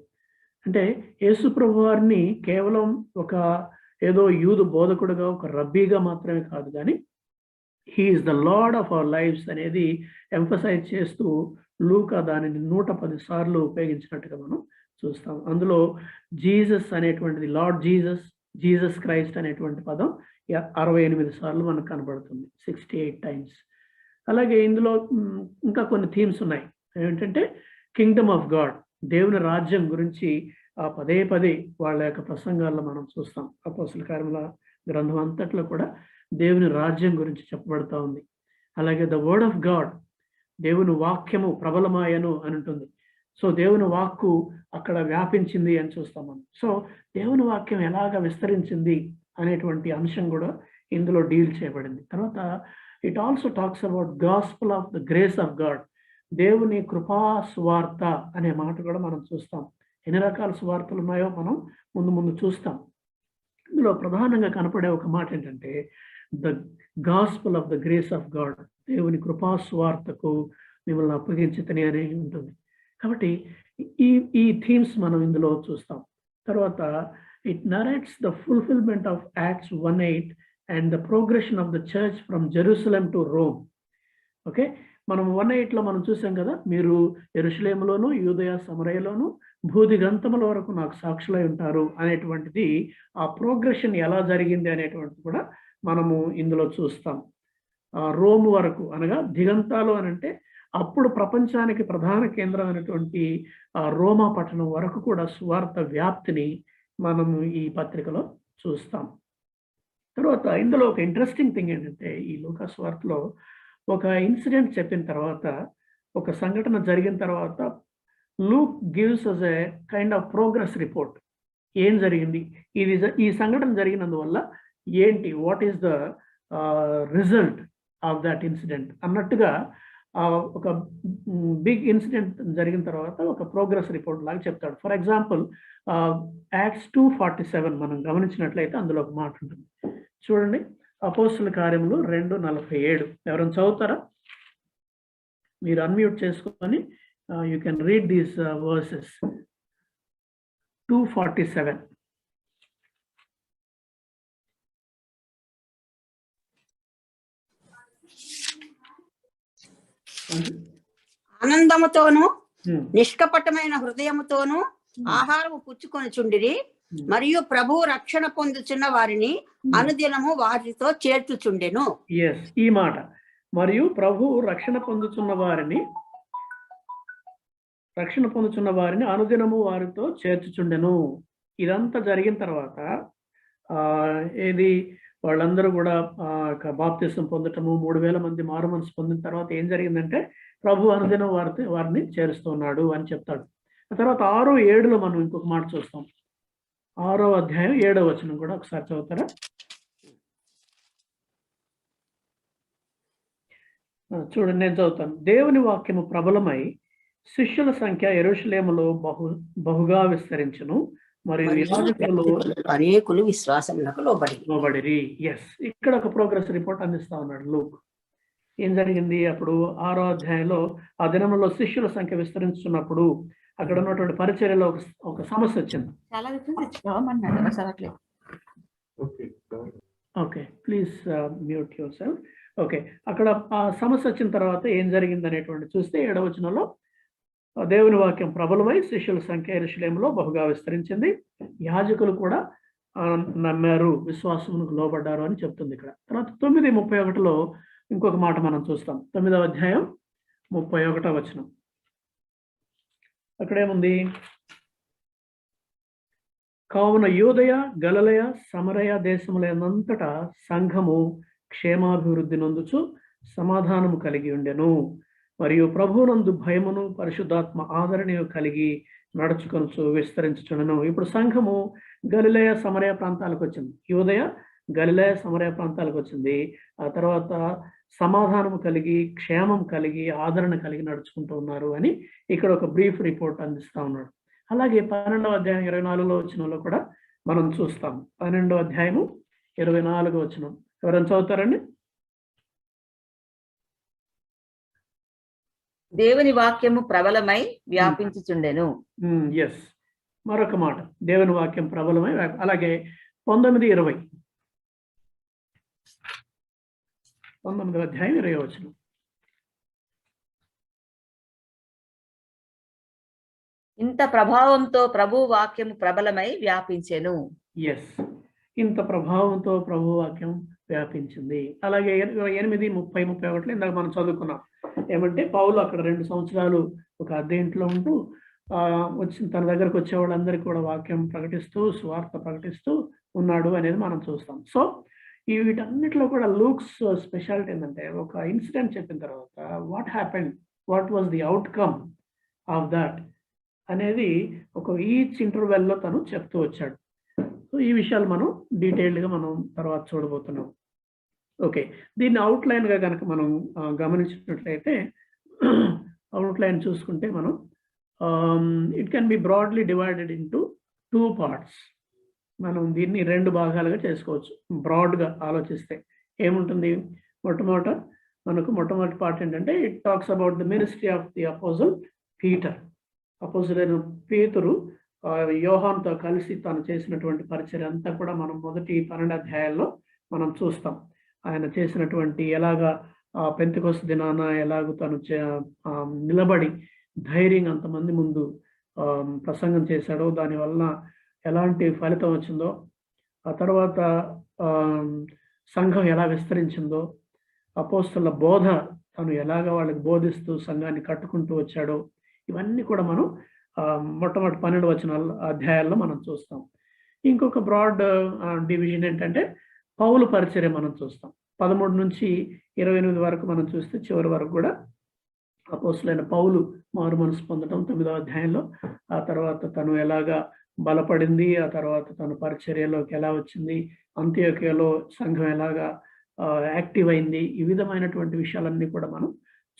A: అంటే యేసు ప్రభు వారిని కేవలం ఒక ఏదో యూదు బోధకుడుగా, ఒక రబ్బీగా మాత్రమే కాదు, కానీ he is the Lord of our lives అనేది ఎంఫసైజ్ చేస్తూ లూకా దానిని 110 సార్లు ఉపయోగించినట్టుగా మనం చూస్తాం. అందులో జీసస్ అనేటువంటిది, లార్డ్ జీసస్, జీసస్ క్రైస్ట్ అనేటువంటి పదం 68 సార్లు మనకు కనబడుతుంది, 68 టైమ్స్. అలాగే ఇందులో ఇంకా కొన్ని థీమ్స్ ఉన్నాయి. ఏంటంటే కింగ్డమ్ ఆఫ్ గాడ్, దేవుని రాజ్యం గురించి పదే వాళ్ళ యొక్క ప్రసంగాల్లో మనం చూస్తాం. అపోస్తుల కార్యముల గ్రంథం అంతట్లో కూడా దేవుని రాజ్యం గురించి చెప్పబడతా ఉంది. అలాగే ద వర్డ్ ఆఫ్ గాడ్, దేవుని వాక్యము ప్రబలమాయను అని ఉంటుంది. సో దేవుని వాక్కు అక్కడ వ్యాపించింది అని చూస్తాం మనం. సో దేవుని వాక్యం ఎలాగ విస్తరించింది అనేటువంటి అంశం కూడా ఇందులో డీల్ చేయబడింది. తర్వాత it also talks about gospel of the grace of God. దేవుని కృపా సువార్త అనే మాట కూడా మనం చూస్తాం. ఎన్ని రకాల సువార్తలు ఉన్నాయో మనం ముందు ముందు చూస్తాం. ఇందులో ప్రధానంగా కనపడే ఒక మాట ఏంటంటే the gospel of the grace of God, దేవుని కృపా సువార్తకు మిమ్మల్ని అప్పగించితని అని ఉంటుంది. కాబట్టి ఈ ఈ థీమ్స్ మనం ఇందులో చూస్తాం. తర్వాత it narrates the fulfilment of acts 1:8 and the progression of the church from Jerusalem to Rome. Okay, మనం 1:8లో మనం చూసాం కదా, మీరు యెరూషలేములోను యూదయ సమరయలోను భూదిగంతముల వరకు నాకు సాక్షులై ఉంటారు అనేటువంటిది, ఆ ప్రోగ్రెషన్ ఎలా జరిగింది అనేటువంటిది కూడా మనము ఇందులో చూస్తాం. రోమ్ వరకు అనగా దిగంతాలు అని అంటే అప్పుడు ప్రపంచానికి ప్రధాన కేంద్రం అయినటువంటి రోమా పట్టణం వరకు కూడా సువార్త వ్యాప్తిని మనము ఈ పత్రికలో చూస్తాం. తర్వాత ఇందులో ఒక ఇంట్రెస్టింగ్ థింగ్ ఏంటంటే, ఈ లూకా సువార్తలో ఒక ఇన్సిడెంట్ చెప్పిన తర్వాత, ఒక సంఘటన జరిగిన తర్వాత Luke gives us a kind of progress report. ఏం జరిగింది, ఈ సంఘటన జరిగినందువల్ల ఏంటి, what is the result of that incident అన్నట్టుగా ఒక బిగ్ ఇన్సిడెంట్ జరిగిన తర్వాత ఒక ప్రోగ్రెస్ రిపోర్ట్ లాగా చెప్తాడు. ఫర్ ఎగ్జాంపుల్ యాక్ట్స్ 2:47 మనం గమనించినట్లయితే అందులో ఒక మాట ఉంటుంది. చూడండి, అపోస్తుల కార్యములు 2:47. ఎవరైనా చదువుతారా? మీరు అన్మ్యూట్ చేసుకొని you can read these versus. 2:47.
B: ఆనందముతోను నిష్కపటమైన హృదయముతోను ఆహారము పుచ్చుకొని చుండిరి, మరియు ప్రభు రక్షణ పొందుచున్న వారిని అనుదినము వారితో చేర్చుచుండెను.
A: ఈ మాట, మరియు ప్రభు రక్షణ పొందుచున్న వారిని అనుదినము వారితో చేర్చుచుండెను. ఇదంతా జరిగిన తర్వాత ఏది వాళ్ళందరూ కూడా బాప్తిసం పొందటము, 3000 మంది మారు మనసు పొందిన తర్వాత ఏం జరిగిందంటే ప్రభు అనుదినం వారిని చేరుస్తున్నాడు అని చెప్తాడు. ఆ తర్వాత 6:7లో మనం ఇంకొక మాట చూస్తాం. 6వ అధ్యాయం 7వ వచనం కూడా ఒకసారి చదువుతారా? చూడండి, నేను చదువుతాను. దేవుని వాక్యము ప్రబలమై శిష్యుల సంఖ్య యెరూషలేములో బహుగా విస్తరించును, మరియు
B: అనేకులు విశ్వాసములకు లోబడిరి.
A: ఇక్కడ ఒక ప్రోగ్రెస్ రిపోర్ట్ అందిస్తా ఉన్నాడు లూక్. ఏం జరిగింది అప్పుడు 6వ అధ్యాయంలో, ఆ దినంలో శిష్యుల సంఖ్య విస్తరించున్నప్పుడు అక్కడ ఉన్నటువంటి పరిచర్యలో ఒక సమస్య వచ్చింది. Okay, please mute your self. Okay, అక్కడ ఆ సమస్య వచ్చిన తర్వాత ఏం జరిగింది అనేటువంటి చూస్తే 7వ వచనంలో, దేవుని వాక్యం ప్రబలమై శిష్యుల సంఖ్య యెరూషలేములో బహుగా విస్తరించింది, యాజకులు కూడా నమ్మారు, విశ్వాసమునకు లోబడ్డారు అని చెప్తుంది ఇక్కడ. తర్వాత 9:31లో ఇంకొక మాట మనం చూస్తాం. 9వ అధ్యాయం 31వ వచనం. అక్కడేముంది, కావున యూదయ గలిలయ సమరయ దేశములంతటా సంఘము క్షేమాభివృద్ధి నొందుచు సమాధానము కలిగి ఉండెను, మరియు ప్రభువునందు భయమును పరిశుద్ధాత్మ ఆదరణను కలిగి నడుచుకొనుచు విస్తరించుచుండెను. ఇప్పుడు సంఘము గలిలయ సమరయ ప్రాంతాలకు వచ్చింది. యూదయ గలిలయ సమరయ ప్రాంతాలకు వచ్చింది. ఆ తర్వాత సమాధానం కలిగి, క్షేమం కలిగి, ఆదరణ కలిగి నడుచుకుంటూ ఉన్నారు అని ఇక్కడ ఒక బ్రీఫ్ రిపోర్ట్ అందిస్తా ఉన్నాడు. అలాగే 12వ అధ్యాయం 24లో వచనంలో కూడా మనం చూస్తాం. 12వ అధ్యాయము 24వ వచనం ఎవరైనా చదువుతారండి?
C: దేవుని వాక్యము ప్రబలమై వ్యాపించుచుండెను.
A: మరొక మాట, దేవుని వాక్యం ప్రబలమై. అలాగే 19:20, 19వ అధ్యాయం 20వ వచనం.
C: ఇంత ప్రభావంతో ప్రభు వాక్యము ప్రబలమై వ్యాపించెను.
A: ఇంత ప్రభావంతో ప్రభు వాక్యం వ్యాపించింది. అలాగే 8:30-31 ఇందాక మనం చదువుకున్నాం. ఏమంటే పౌలు అక్కడ 2 సంవత్సరాలు ఒక అద్దె ఇంట్లో ఉంటూ తన దగ్గరకు వచ్చే వాళ్ళందరికీ కూడా వాక్యం ప్రకటిస్తూ, సువార్త ప్రకటిస్తూ ఉన్నాడు అనేది మనం చూస్తాం. సో వీటన్నిటిలో కూడా లూక్స్ స్పెషాలిటీ ఏంటంటే, ఒక ఇన్సిడెంట్ చెప్పిన తర్వాత what happened, what was the outcome of that అనేది ఒక ఈచ్ ఇంటర్వెల్లో తను చెప్తూ వచ్చాడు. సో ఈ విషయాలు మనం డీటెయిల్డ్గా మనం తర్వాత చూడబోతున్నాం. ఓకే, దీన్ని అవుట్లైన్గా కనుక మనం గమనించినట్లయితే అవుట్లైన్ చూసుకుంటే మనం it can be broadly divided into 2 parts. మనం దీన్ని 2 భాగాలుగా చేసుకోవచ్చు. బ్రాడ్గా ఆలోచిస్తే ఏముంటుంది, మొట్టమొదటి పార్ట్ ఏంటంటే it talks about the ministry of the apostle Peter. అపోజలైన పేతురు యోహానుతో కలిసి తను చేసినటువంటి పరిచర్య అంతా కూడా మనం మొదటి 12 అధ్యాయాల్లో మనం చూస్తాం. ఆయన చేసినటువంటి ఎలాగా పెంతెకొస్తు దినాన ఎలాగో తను నిలబడి ధైర్యంగా అంతమంది ముందు ప్రసంగం చేశాడో, దానివల్ల ఎలాంటి ఫలితం వచ్చిందో, ఆ తర్వాత సంఘం ఎలా విస్తరించిందో, అపోస్తలుల బోధ తను ఎలాగ వాళ్ళకి బోధిస్తూ సంఘాన్ని కట్టుకుంటూ వచ్చాడో, ఇవన్నీ కూడా మనం మొట్టమొదటి 12 అధ్యాయాల్లో మనం చూస్తాం. ఇంకొక బ్రాడ్ డివిజన్ ఏంటంటే పౌలు పరిచర్య మనం చూస్తాం. 13 నుంచి 28 వరకు మనం చూస్తే చివరి వరకు కూడా అపోస్తలులైన పౌలు మారు మనసు పొందడం 9వ అధ్యాయంలో, ఆ తర్వాత తను ఎలాగా బలపడింది, ఆ తర్వాత తను పరిచర్యలోకి ఎలా వచ్చింది, అంత్యోక్యలో సంఘం ఎలాగా యాక్టివ్ అయింది, ఈ విధమైనటువంటి విషయాలన్నీ కూడా మనం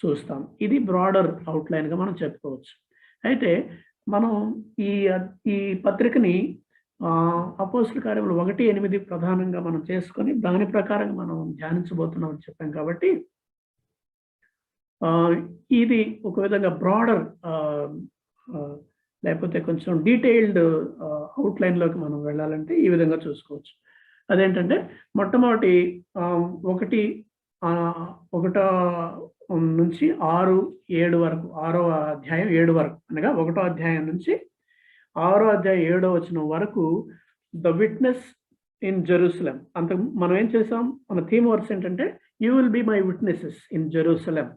A: చూస్తాం. ఇది బ్రాడర్ అవుట్లైన్గా మనం చెప్పుకోవచ్చు. అయితే మనం ఈ పత్రికని అపోస్తలుల కార్యములు 1:8 ప్రధానంగా మనం చేసుకొని దాని ప్రకారంగా మనం ధ్యానించబోతున్నాం అని చెప్పాం. కాబట్టి ఇది ఒక విధంగా బ్రాడర్ లేకపోతే కొంచెం డీటెయిల్డ్ అవుట్లైన్లోకి మనం వెళ్ళాలంటే ఈ విధంగా చూసుకోవచ్చు. అదేంటంటే మొట్టమొదటి 1 నుంచి 6, 7 వరకు, 6వ అధ్యాయం 7 వరకు, అనగా 1వ అధ్యాయం నుంచి 6వ అధ్యాయం 7వ వచనం వరకు ద విట్నెస్ ఇన్ జెరూసలేం. అంత మనం ఏం చేసాం, మన థీమ్ వర్డ్స్ ఏంటంటే you will be my witnesses in Jerusalem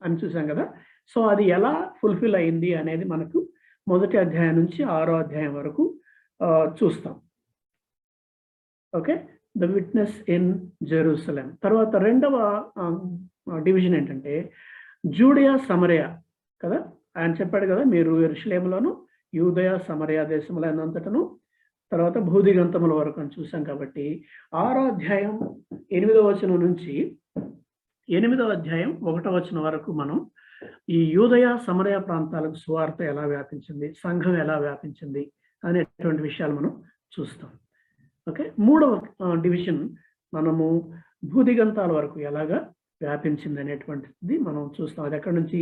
A: అని చూసాం కదా. సో అది ఎలా ఫుల్ఫిల్ అయింది అనేది మనకు మొదటి అధ్యాయం నుంచి 6వ అధ్యాయం వరకు చూస్తాం. Okay, the witness in Jerusalem. తర్వాత 2వ డివిజన్ ఏంటంటే జూడియా సమరయ కదా. ఆయన చెప్పాడు కదా, మీరు యెరూషలేములోను యూదయ సమరయ దేశములైనంతటను తర్వాత భూదిగంతముల వరకు అని చూసాం. కాబట్టి 6వ అధ్యాయం 8వ వచనం నుంచి 8వ అధ్యాయం 1వ వచనం వరకు మనం ఈ యూదయ సమరయ ప్రాంతాలకు సువార్త ఎలా వ్యాపించింది, సంఘం ఎలా వ్యాపించింది అనేటువంటి విషయాలు మనం చూస్తాం. ఓకే, 3వ డివిజన్ మనము భూదిగంతాల వరకు ఎలాగా వ్యాపించింది అనేటువంటిది మనం చూస్తాం. అది ఎక్కడి నుంచి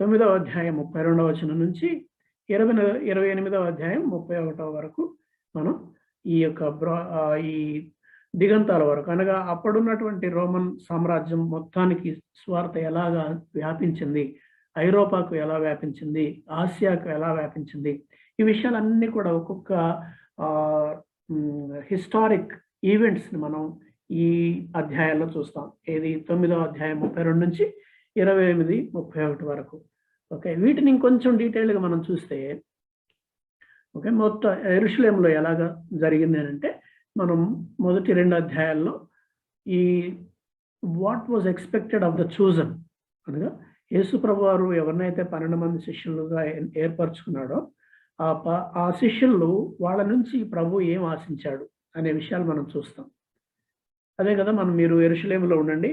A: 9వ అధ్యాయం 32వ వచనం నుంచి 28వ అధ్యాయం 31వ వరకు మనం ఈ దిగంతాల వరకు, అనగా అప్పుడున్నటువంటి రోమన్ సామ్రాజ్యం మొత్తానికి స్వార్థ ఎలాగా వ్యాపించింది, ఐరోపాకు ఎలా వ్యాపించింది, ఆసియాకు ఎలా వ్యాపించింది, ఈ విషయాలన్నీ కూడా ఒక్కొక్క హిస్టారిక్ ఈవెంట్స్ని మనం ఈ అధ్యాయాల్లో చూస్తాం. ఇది 9వ అధ్యాయం 32 నుంచి 28, 31 వరకు. ఓకే, వీటిని ఇంకొంచెం డీటెయిల్గా మనం చూస్తే, ఓకే, మొత్తం యెరూషలేములో ఎలాగా జరిగింది అని అంటే మనం మొదటి 2 అధ్యాయాల్లో ఈ what was expected of the chosen, అనగా యేసు ప్రభు వారు ఎవరినైతే 12 మంది శిష్యులుగా ఏర్పరచుకున్నాడో ఆ శిష్యులు వాళ్ళ నుంచి ప్రభు ఏం ఆశించాడు అనే విషయాలు మనం చూస్తాం. అదే కదా, మీరు యెరూషలేములో ఉండండి,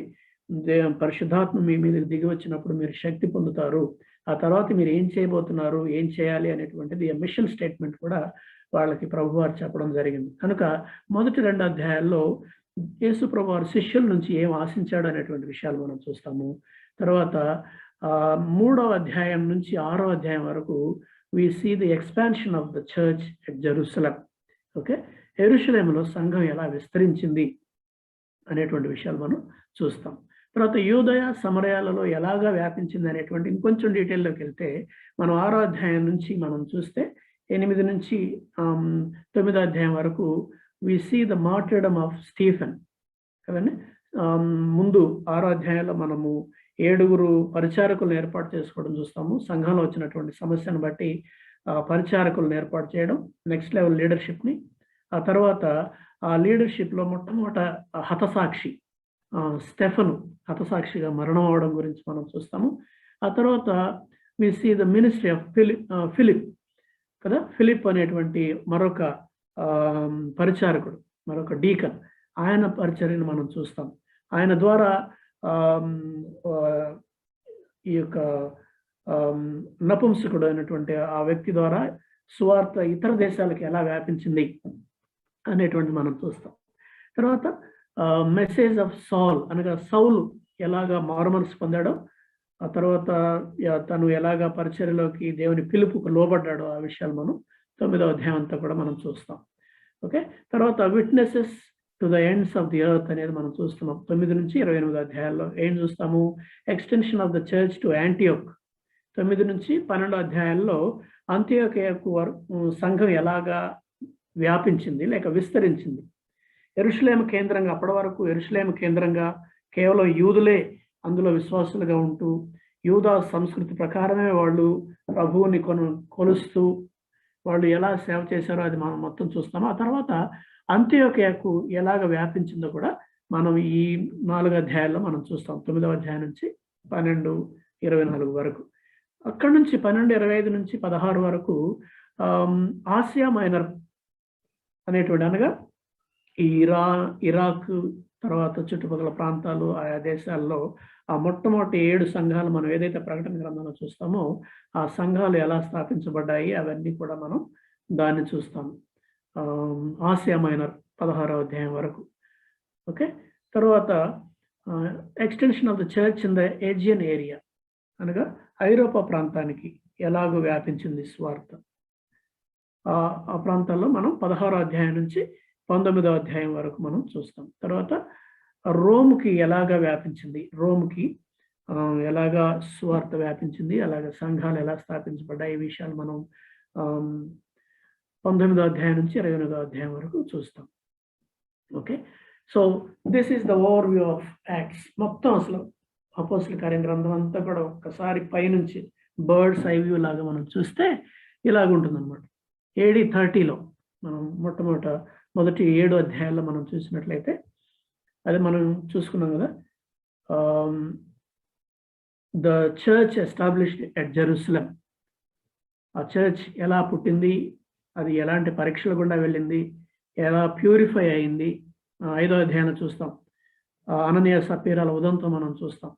A: పరిశుద్ధాత్మ మీ మీద దిగి వచ్చినప్పుడు మీరు శక్తి పొందుతారు, ఆ తర్వాత మీరు ఏం చేయబోతున్నారు, ఏం చేయాలి అనేటువంటిది మిషన్ స్టేట్మెంట్ కూడా వాళ్ళకి ప్రభు వారు చెప్పడం జరిగింది. కనుక మొదటి 2 అధ్యాయాల్లో యేసు ప్రభు వారు శిష్యుల నుంచి ఏం ఆశించాడు అనేటువంటి విషయాలు మనం చూస్తాము. తర్వాత 3వ అధ్యాయం నుంచి 6వ అధ్యాయం వరకు we see the expansion of the church at Jerusalem. Okay, యెరూషలేములో సంఘం ఎలా విస్తరించింది అనేటువంటి విషయాలు మనం చూస్తాం. తర్వాత యూదయ సమరయాలలో ఎలాగా వ్యాపించింది అనేటువంటి ఇంకొంచెం డీటెయిల్లోకి వెళ్తే మనం 6వ అధ్యాయం నుంచి మనం చూస్తే 8 నుంచి 9వ అధ్యాయం వరకు we see the martyrdom of Stephen కదండి. ముందు 6వ అధ్యాయంలో మనము 7 పరిచారకులను ఏర్పాటు చేసుకోవడం చూస్తాము. సంఘంలో వచ్చినటువంటి సమస్యను బట్టి పరిచారకులను ఏర్పాటు చేయడం, నెక్స్ట్ లెవెల్ లీడర్షిప్ని. ఆ తర్వాత ఆ లీడర్షిప్లో మొట్టమొదట హతసాక్షి స్టెఫను హతసాక్షిగా మరణం అవడం గురించి మనం చూస్తాము. ఆ తర్వాత we see the ministry of Philip కదా. ఫిలిప్ అనేటువంటి మరొక పరిచారకుడు, మరొక డీకన్, ఆయన పరిచర్యను మనం చూస్తాం. ఆయన ద్వారా ఈ యొక్క నపుంసకుడు అయినటువంటి ఆ వ్యక్తి ద్వారా సువార్త ఇతర దేశాలకు ఎలా వ్యాపించింది అనేటువంటి మనం చూస్తాం. తర్వాత మెసేజ్ ఆఫ్ సౌల్ అనగా సౌలు ఎలాగా మారుమనసు పొందాడో, ఆ తర్వాత తను ఎలాగా పరిచర్యలోకి దేవుని పిలుపుకు లోబడ్డాడో ఆ విషయాలు మనం 9వ అధ్యాయం అంతా కూడా మనం చూస్తాం. ఓకే, తర్వాత witnesses to the ends of the earth అనేది మనం చూస్తున్నాం. 9 నుంచి 28 అధ్యాయాల్లో ఏం చూస్తాము? Extension of the church to Antioch. 9 నుంచి 12 అధ్యాయాల్లో అంత్యోకయకు సంఘం ఎలాగా వ్యాపించింది లేక విస్తరించింది. యెరూషలేము కేంద్రంగా, అప్పటి వరకు యెరూషలేము కేంద్రంగా కేవలం యూదులే అందులో విశ్వాసులుగా ఉంటూ యూదా సంస్కృతి ప్రకారమే వాళ్ళు ప్రభువుని కొలుస్తూ వాళ్ళు ఎలా సేవ చేశారో అది మనం మొత్తం చూస్తాము. ఆ తర్వాత అంత్యోకయకు ఎలాగ వ్యాపించిందో కూడా మనం ఈ 4 అధ్యాయాల్లో మనం చూస్తాం. 9వ అధ్యాయం నుంచి 12:24 వరకు. అక్కడి నుంచి 12:25 నుంచి 16 వరకు ఆసియా మైనర్ అనేటువంటి, అనగా ఈ ఇరాక్ తర్వాత చుట్టుపక్కల ప్రాంతాలు ఆయా దేశాల్లో ఆ మొట్టమొదటి 7 సంఘాలు మనం ఏదైతే ప్రకటన గ్రంథంలో చూస్తామో ఆ సంఘాలు ఎలా స్థాపించబడ్డాయి అవన్నీ కూడా మనం దాన్ని చూస్తాం. ఆసియా మైనర్ 16వ అధ్యాయం వరకు. ఓకే, తర్వాత extension of the church in the Aegean area అనగా ఐరోపా ప్రాంతానికి ఎలాగో వ్యాపించింది స్వార్థ. ఆ ప్రాంతాల్లో మనం 16వ అధ్యాయం నుంచి 19వ అధ్యాయం వరకు మనం చూస్తాం. తర్వాత రోమ్కి ఎలాగా వ్యాపించింది, రోమ్కి ఎలాగా స్వార్థ వ్యాపించింది, అలాగే సంఘాలు ఎలా స్థాపించబడ్డాయి, ఈ విషయాలు మనం 19వ అధ్యాయం నుంచి 28వ అధ్యాయం వరకు చూస్తాం. Okay, so this is the over view of acts. మొత్తం అసలు అపోస్తల కార్యం గ్రంథం అంతా కూడా ఒక్కసారి పైనుంచి బర్డ్స్ ఐ వ్యూ లాగా మనం చూస్తే ఇలాగుంటుంది అనమాట. AD 30లో మనం మొదటి 7 అధ్యాయాల్లో మనం చూసినట్లయితే అది మనం చూసుకున్నాం కదా. The church established at Jerusalem. ఆ చర్చ్ ఎలా పుట్టింది, అది ఎలాంటి పరీక్షల గుండా వెళ్ళింది, ఎలా ప్యూరిఫై అయింది 5వ అధ్యాయంలో చూస్తాం. అననీయ సప్పీరాల ఉదంతో మనం చూస్తాం.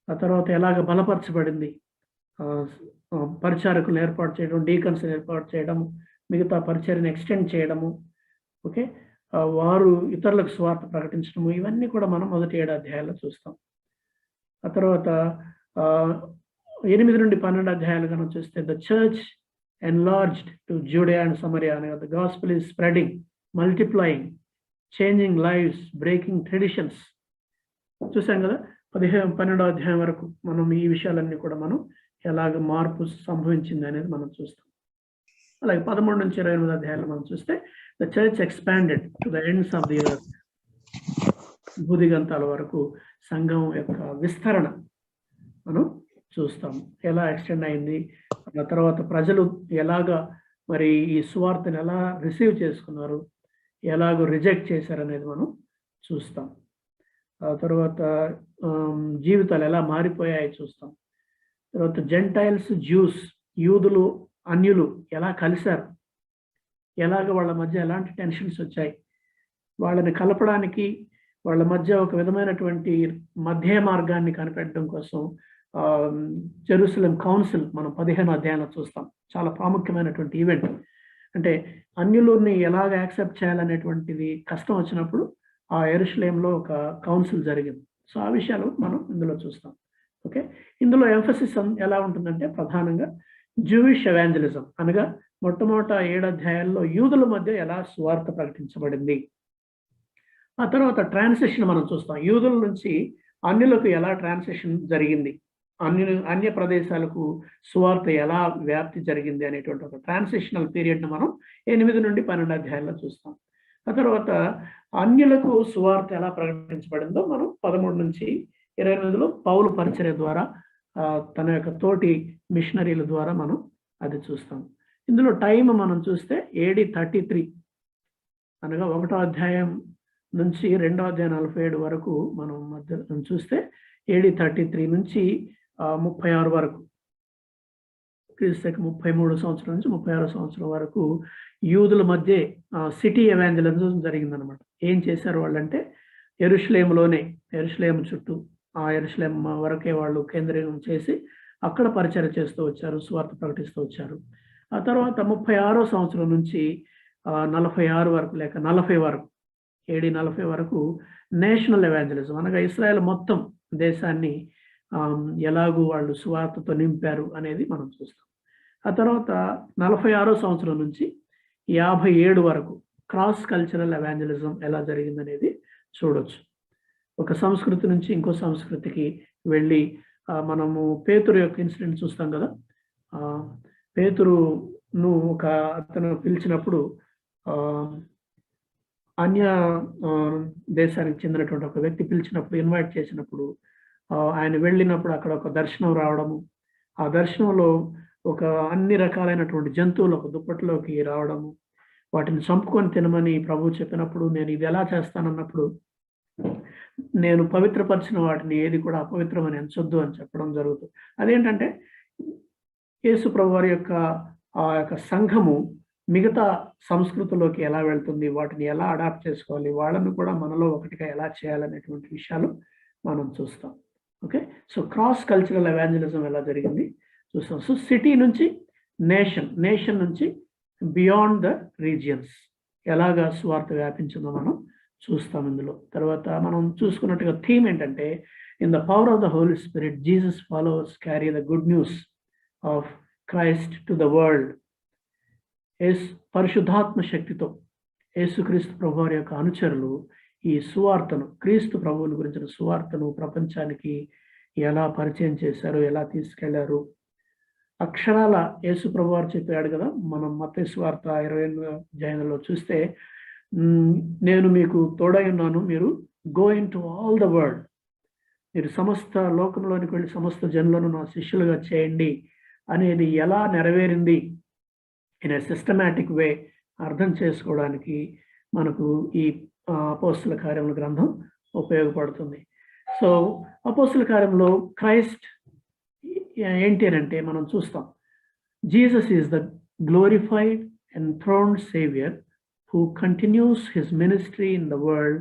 A: ఆ తర్వాత ఎలాగ బలపరచబడింది, పరిచారకులు ఏర్పాటు చేయడం, డీకన్స్ ఏర్పాటు చేయడం, మిగతా పరిచర్యను ఎక్స్టెండ్ చేయడము, ఓకే, వారు ఇతరులకు స్వార్థ ప్రకటించడము, ఇవన్నీ కూడా మనం మొదటి 7 అధ్యాయాల్లో చూస్తాం. ఆ తర్వాత 8 నుండి 12 అధ్యాయాలు కనుక చూస్తే the church enlarged to Judea and Samaria అనగా the gospel is spreading, multiplying, changing lives, breaking traditions. చూసాం కదా 12వ అధ్యాయం వరకు మనం ఈ విషయాలన్నీ కూడా మనం ఎలాగ మార్పు సంభవించింది అనేది మనం చూస్తాం. అలాగే 13 నుంచి 28 అధ్యాయాలు మనం చూస్తే the church expanded to the ends of the earth. భూదిగంతాల వరకు సంఘం యొక్క విస్తరణ మనం చూస్తాం, ఎలా ఎక్స్టెండ్ అయింది. ఆ తర్వాత ప్రజలు ఎలాగా మరి ఈ సువార్తను ఎలా రిసీవ్ చేసుకున్నారు, ఎలాగో రిజెక్ట్ చేశారనేది మనం చూస్తాం. ఆ తర్వాత జీవితాలు ఎలా మారిపోయాయి చూస్తాం. తర్వాత జెంటైల్స్, జ్యూస్, యూదులు, అన్యులు ఎలా కలిశారు, ఎలాగ వాళ్ళ మధ్య ఎలాంటి టెన్షన్స్ వచ్చాయి, వాళ్ళని కలపడానికి వాళ్ళ మధ్య ఒక విధమైనటువంటి మధ్య మార్గాన్ని కనిపెట్టడం కోసం జెరూసలేం కౌన్సిల్ మనం 15వ అధ్యాయంలో చూస్తాం. చాలా ప్రాముఖ్యమైనటువంటి ఈవెంట్. అంటే అన్యులని ఎలాగ యాక్సెప్ట్ చేయాలనేటువంటిది కష్టం వచ్చినప్పుడు ఆ యెరూషలేంలో ఒక కౌన్సిల్ జరిగింది. సో ఆ విషయాలు మనం ఇందులో చూస్తాం. ఓకే, ఇందులో ఎంఫసిస్ ఎలా ఉంటుందంటే ప్రధానంగా జూయిష్ ఎవాంజలిజం అనగా మొట్టమొదట 7 అధ్యాయాల్లో యూదుల మధ్య ఎలా సువార్త ప్రకటించబడింది. ఆ తర్వాత ట్రాన్సిషన్ మనం చూస్తాం. యూదుల నుంచి అన్యులకు ఎలా ట్రాన్సిషన్ జరిగింది, అన్య ప్రదేశాలకు సువార్త ఎలా వ్యాప్తి జరిగింది అనేటువంటి ఒక ట్రాన్సిషనల్ పీరియడ్ను మనం 8 నుండి 12 అధ్యాయాల్లో చూస్తాం. ఆ తర్వాత అన్యులకు సువార్త ఎలా ప్రకటించబడిందో మనం 13 నుంచి 28లో పౌలు పరిచర్య ద్వారా తన యొక్క తోటి మిషనరీల ద్వారా మనం అది చూస్తాం. ఇందులో టైం మనం చూస్తే AD 33 అనగా 1వ అధ్యాయం నుంచి 2వ అధ్యాయం 47 వరకు మనం మధ్య చూస్తే AD 33 నుంచి 36 వరకు, క్రీస్తుకి 33 సంవత్సరం నుంచి 36 సంవత్సరం వరకు యూదుల మధ్య సిటీ ఎవాంజలిజం జరిగిందనమాట. ఏం చేశారు వాళ్ళంటే యెరూషలేములోనే, యెరూషలేము చుట్టూ, ఆ యెరూషలేం వరకే వాళ్ళు కేంద్రీకరణ చేసి అక్కడ పరిచయం చేస్తూ వచ్చారు, సువార్త ప్రకటిస్తూ వచ్చారు. ఆ తర్వాత 36వ సంవత్సరం నుంచి 46 వరకు లేక 40 వరకు AD 40 వరకు నేషనల్ ఎవాంజలిజం, అనగా ఇస్రాయేల్ మొత్తం దేశాన్ని ఎలాగూ వాళ్ళు సువార్తతో నింపారు అనేది మనం చూస్తాం. ఆ తర్వాత 46వ సంవత్సరం నుంచి 57 వరకు క్రాస్ కల్చరల్ ఎవాంజలిజం ఎలా జరిగిందనేది చూడొచ్చు. ఒక సంస్కృతి నుంచి ఇంకో సంస్కృతికి వెళ్ళి మనము పేతురు యొక్క ఇన్సిడెంట్ చూస్తాం కదా. పేతురును ఒక అతను పిలిచినప్పుడు అన్య దేశానికి చెందినటువంటి ఒక వ్యక్తి పిలిచినప్పుడు, ఇన్వైట్ చేసినప్పుడు ఆయన వెళ్ళినప్పుడు అక్కడ ఒక దర్శనం రావడము, ఆ దర్శనంలో ఒక అన్ని రకాలైనటువంటి జంతువులు ఒక దుప్పటిలోకి రావడము, వాటిని చంపుకొని తినమని ప్రభువు చెప్పినప్పుడు, నేను ఇది ఎలా చేస్తానన్నప్పుడు, నేను పవిత్రపరిచిన వాటిని ఏది కూడా అపవిత్రమని ఎంచొద్దు అని చెప్పడం జరుగుతుంది. అదేంటంటే యేసు ప్రభు వారి యొక్క ఆ యొక్క సంఘము మిగతా సంస్కృతిలోకి ఎలా వెళ్తుంది, వాటిని ఎలా అడాప్ట్ చేసుకోవాలి, వాళ్ళను కూడా మనలో ఒకటిగా ఎలా చేయాలనేటువంటి విషయాలు మనం చూస్తాం. Okay, so cross cultural evangelism ఎలా జరిగింది చూస్తాం. సో సిటీ నుంచి నేషన్ నుంచి బియాండ్ ద రీజియన్స్ ఎలాగా స్వార్థ వ్యాపించిందో మనం చూస్తాం ఇందులో. తర్వాత మనం చూసుకున్నట్టుగా థీమ్ ఏంటంటే, in the power of the Holy Spirit Jesus followers carry the good news of Christ to the world. పరిశుద్ధాత్మ శక్తితో యేసుక్రీస్తు ప్రభు వారి యొక్క అనుచరులు ఈ సువార్తను, క్రీస్తు ప్రభువుని గురించిన సువార్తను ప్రపంచానికి ఎలా పరిచయం చేశారు, ఎలా తీసుకెళ్లారు. అక్షరాల యేసు ప్రభు వారు చెప్పాడు కదా, మనం మత్తయి సువార్త 28వ అధ్యాయంలో చూస్తే, నేను మీకు తోడై ఉన్నాను, మీరు go in to all the world, మీరు సమస్త లోకంలోనికి వెళ్ళి సమస్త జనులను నా శిష్యులుగా చేయండి అనేది ఎలా నెరవేరింది ఇన్ ఏ సిస్టమాటిక్ వే అర్థం చేసుకోవడానికి మనకు ఈ అపోస్తల కార్యముల గ్రంథం ఉపయోగపడుతుంది. సో అపోస్తల కార్యంలో క్రైస్ట్ ఏంటి అని అంటే మనం చూస్తాం, Jesus is the glorified and throned saviour who continues his ministry in the world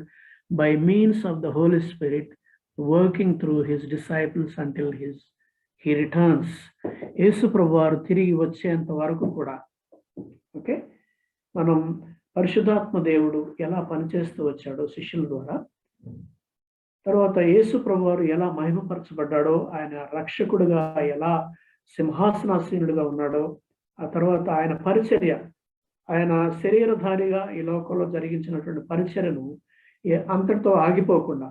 A: by means of the Holy Spirit working through his disciples until he returns. యేసు ప్రభువారు తిరిగి వచ్చేంత వరకు కూడా, ఓకే, మనం పరిశుద్ధాత్మ దేవుడు ఎలా పనిచేస్తూ వచ్చాడో శిష్యుల ద్వారా, తర్వాత యేసు ప్రభువారు ఎలా మహిమపరచబడ్డాడో, ఆయన రక్షకుడుగా ఎలా సింహాసనాసీనుడుగా ఉన్నాడో, ఆ తర్వాత ఆయన పరిచర్య, ఆయన శరీరధారిగా ఈ లోకంలో జరిగించినటువంటి పరిచర్యను అంతటితో ఆగిపోకుండా,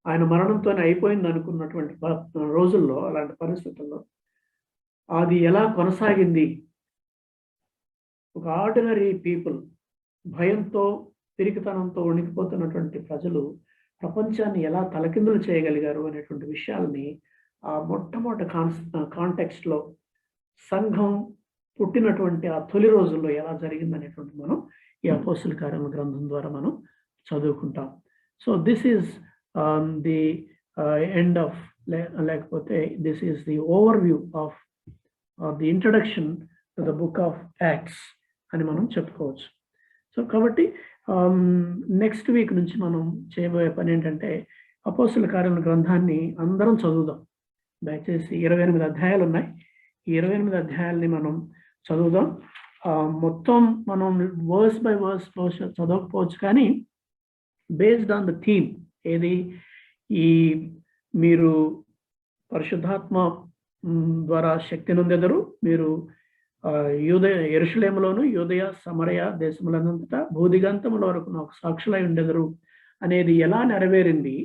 A: ఆయన మరణంతోనే అయిపోయింది అనుకున్నటువంటి రోజుల్లో, అలాంటి పరిస్థితుల్లో అది ఎలా కొనసాగింది. ఒక ఆర్డినరీ పీపుల్, భయంతో పిరికితనంతో వణికిపోతున్నటువంటి ప్రజలు ప్రపంచాన్ని ఎలా తలకిందులు చేయగలిగారు అనేటువంటి విషయాల్ని ఆ మొట్టమొదటి కాంటెక్స్ట్లో సంఘం పుట్టినటువంటి ఆ తొలి రోజుల్లో ఎలా జరిగిందనేటువంటి మనం ఈ అపోస్తల కార్యముల గ్రంథం ద్వారా మనం చదువుకుంటాం. So this is the end of, లేకపోతే this is the overview of the introduction to the book of Acts అని మనం చెప్పుకోవచ్చు. సో కాబట్టి నెక్స్ట్ వీక్ నుంచి మనం చేయబోయే పని ఏంటంటే, అపోస్తల కార్యముల గ్రంథాన్ని అందరం చదువుదాం. దయచేసి 28 అధ్యాయాలు ఉన్నాయి. ఈ 28 అధ్యాయాల్ని మనం చదువుదాం. మొత్తం మనం వర్స్ బై వర్స్ చదవకపోవచ్చు, కానీ బేస్డ్ ఆన్ ద థీమ్ ఏది, ఈ మీరు పరిశుద్ధాత్మ ద్వారా శక్తి నొందెదరు, మీరు యెరూషలేములోను యూదయ సమరయ దేశములంతటా భూదిగంతముల వరకు నాకు సాక్షులై ఉండెదరు అనేది ఎలా నెరవేరింది,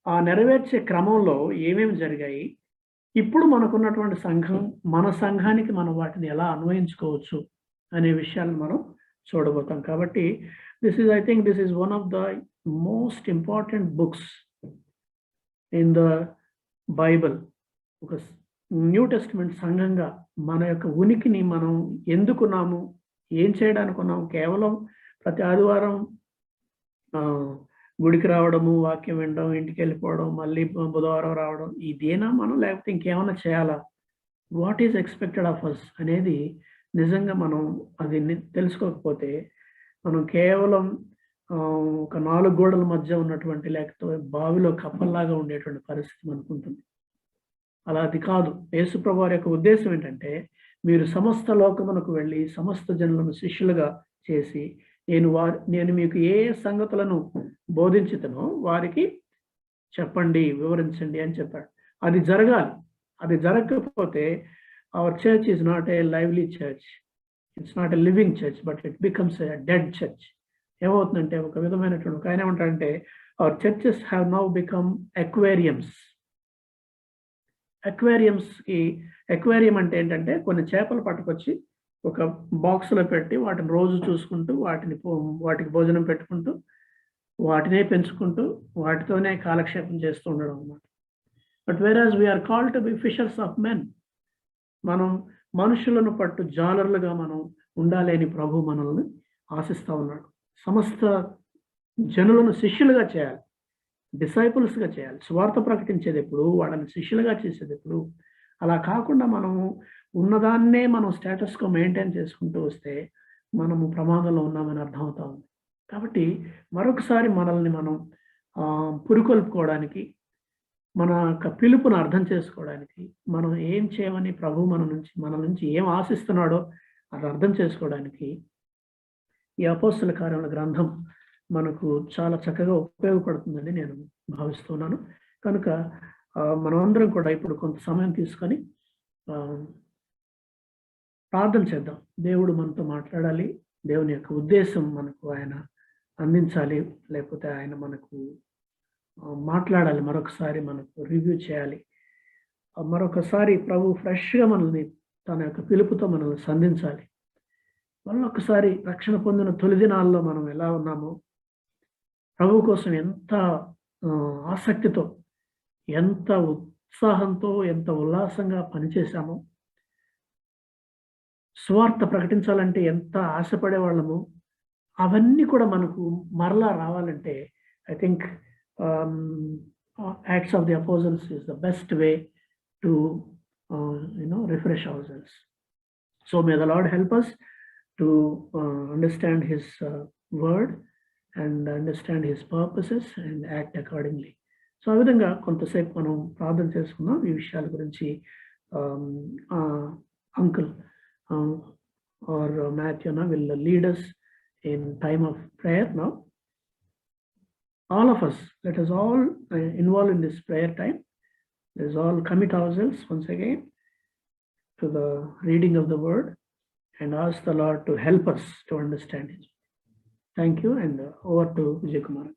A: ఆ నెరవేర్చే క్రమంలో ఏమేమి జరిగాయి, ఇప్పుడు మనకున్నటువంటి సంఘం, మన సంఘానికి మనం వాటిని ఎలా అన్వయించుకోవచ్చు అనే విషయాలను మనం చూడబోతాం. కాబట్టి I think this is one of the most important books in the Bible. ఒక న్యూ టెస్టిమెంట్ సంఘంగా మన యొక్క ఉనికిని మనం ఎందుకున్నాము, ఏం చేయడానికి ఉన్నాము, కేవలం ప్రతి ఆదివారం గుడికి రావడము, వాక్యం వినడం, ఇంటికి వెళ్ళిపోవడం, మళ్ళీ బుధవారం రావడం, ఇదేనా మనం, లేకపోతే ఇంకేమైనా చేయాలా, what is expected of us అనేది నిజంగా మనం అది తెలుసుకోకపోతే మనం కేవలం ఒక 4 గోడల మధ్య ఉన్నటువంటి, లేకపోతే బావిలో కప్పల్లాగా ఉండేటువంటి పరిస్థితి మనకు ఉంటుంది. అలా అది కాదు. యేసుప్రభు వారి యొక్క ఉద్దేశం ఏంటంటే, మీరు సమస్త లోకమునకు వెళ్ళి సమస్త జనులను శిష్యులుగా చేసి నేను మీకు ఏ సంగతులను బోధించుతానో వారికి చెప్పండి, వివరించండి అని చెప్పాడు. అది జరగాలి. అది జరగకపోతే our church is not a lively church, it's not a living church, but it becomes a dead church. ఏమవుతుందంటే ఒక విధమైనటువంటి ఒక ఆయన ఏమంటాడంటే, hour churches have now become aquariums. Aquarium అంటే ఏంటంటే, కొన్ని చేపలు పట్టుకొచ్చి ఒక బాక్స్లో పెట్టి వాటిని రోజు చూసుకుంటూ వాటికి భోజనం పెట్టుకుంటూ వాటినే పెంచుకుంటూ వాటితోనే కాలక్షేపం చేస్తూ ఉండడం అన్నమాట. But whereas we are called to be fishers of men. మనం మనుషులను పట్టు జాలర్లుగా మనం ఉండాలని ప్రభు మనల్ని ఆశిస్తూ ఉన్నాడు. సమస్త జనులను శిష్యులుగా చేయాలి, డిసైపుల్స్గా చేయాలి. స్వార్థ ప్రకటించేది ఎప్పుడు, వాళ్ళని శిష్యులుగా చేసేది ఎప్పుడు. అలా కాకుండా మనము ఉన్నదాన్నే మనం స్టేటస్గా మెయింటైన్ చేసుకుంటూ వస్తే మనము ప్రమాదంలో ఉన్నామని అర్థమవుతా ఉంది. కాబట్టి మరొకసారి మనల్ని మనం పురికొల్పుకోవడానికి, మన యొక్క పిలుపును అర్థం చేసుకోవడానికి, మనం ఏం చేయమని ప్రభు మన నుంచి ఏం ఆశిస్తున్నాడో అది అర్థం చేసుకోవడానికి ఈ అపోస్తల కార్యముల గ్రంథం మనకు చాలా చక్కగా ఉపయోగపడుతుందని నేను భావిస్తున్నాను. కనుక మనమందరం కూడా ఇప్పుడు కొంత సమయం తీసుకొని ప్రార్థన చేద్దాం. దేవుడు మనతో మాట్లాడాలి, దేవుని యొక్క ఉద్దేశం మనకు ఆయన అందించాలి, లేకపోతే ఆయన మనకు మాట్లాడాలి, మరొకసారి మనకు రివ్యూ చేయాలి. మరొకసారి ప్రభు ఫ్రెష్గా మనల్ని తన యొక్క పిలుపుతో మనల్ని సంధించాలి. మరొకసారి రక్షణ పొందిన తొలి దినాల్లో మనం ఎలా ఉన్నామో, ప్రభు కోసం ఎంత ఆసక్తితో, ఎంత ఉత్సాహంతో, ఎంత ఉల్లాసంగా పనిచేశామో, సువార్త ప్రకటించాలంటే ఎంత ఆశపడే వాళ్ళము, అవన్నీ కూడా మనకు మరలా రావాలంటే I think Acts of the Apostles is the best way to refresh ourselves. So may the Lord help us to understand his word and understand his purposes and act accordingly. So ఆ విధంగా కొంతసేపు మనం ప్రార్థన చేసుకుందాం. ఈ విషయాల గురించి uncle or Matthew will lead us in time of prayer now. All of us, let us all involve in this prayer time. Let us all commit ourselves once again to the reading of the word and ask the Lord to help us to understand it. Thank you, and over to Vijay Kumar.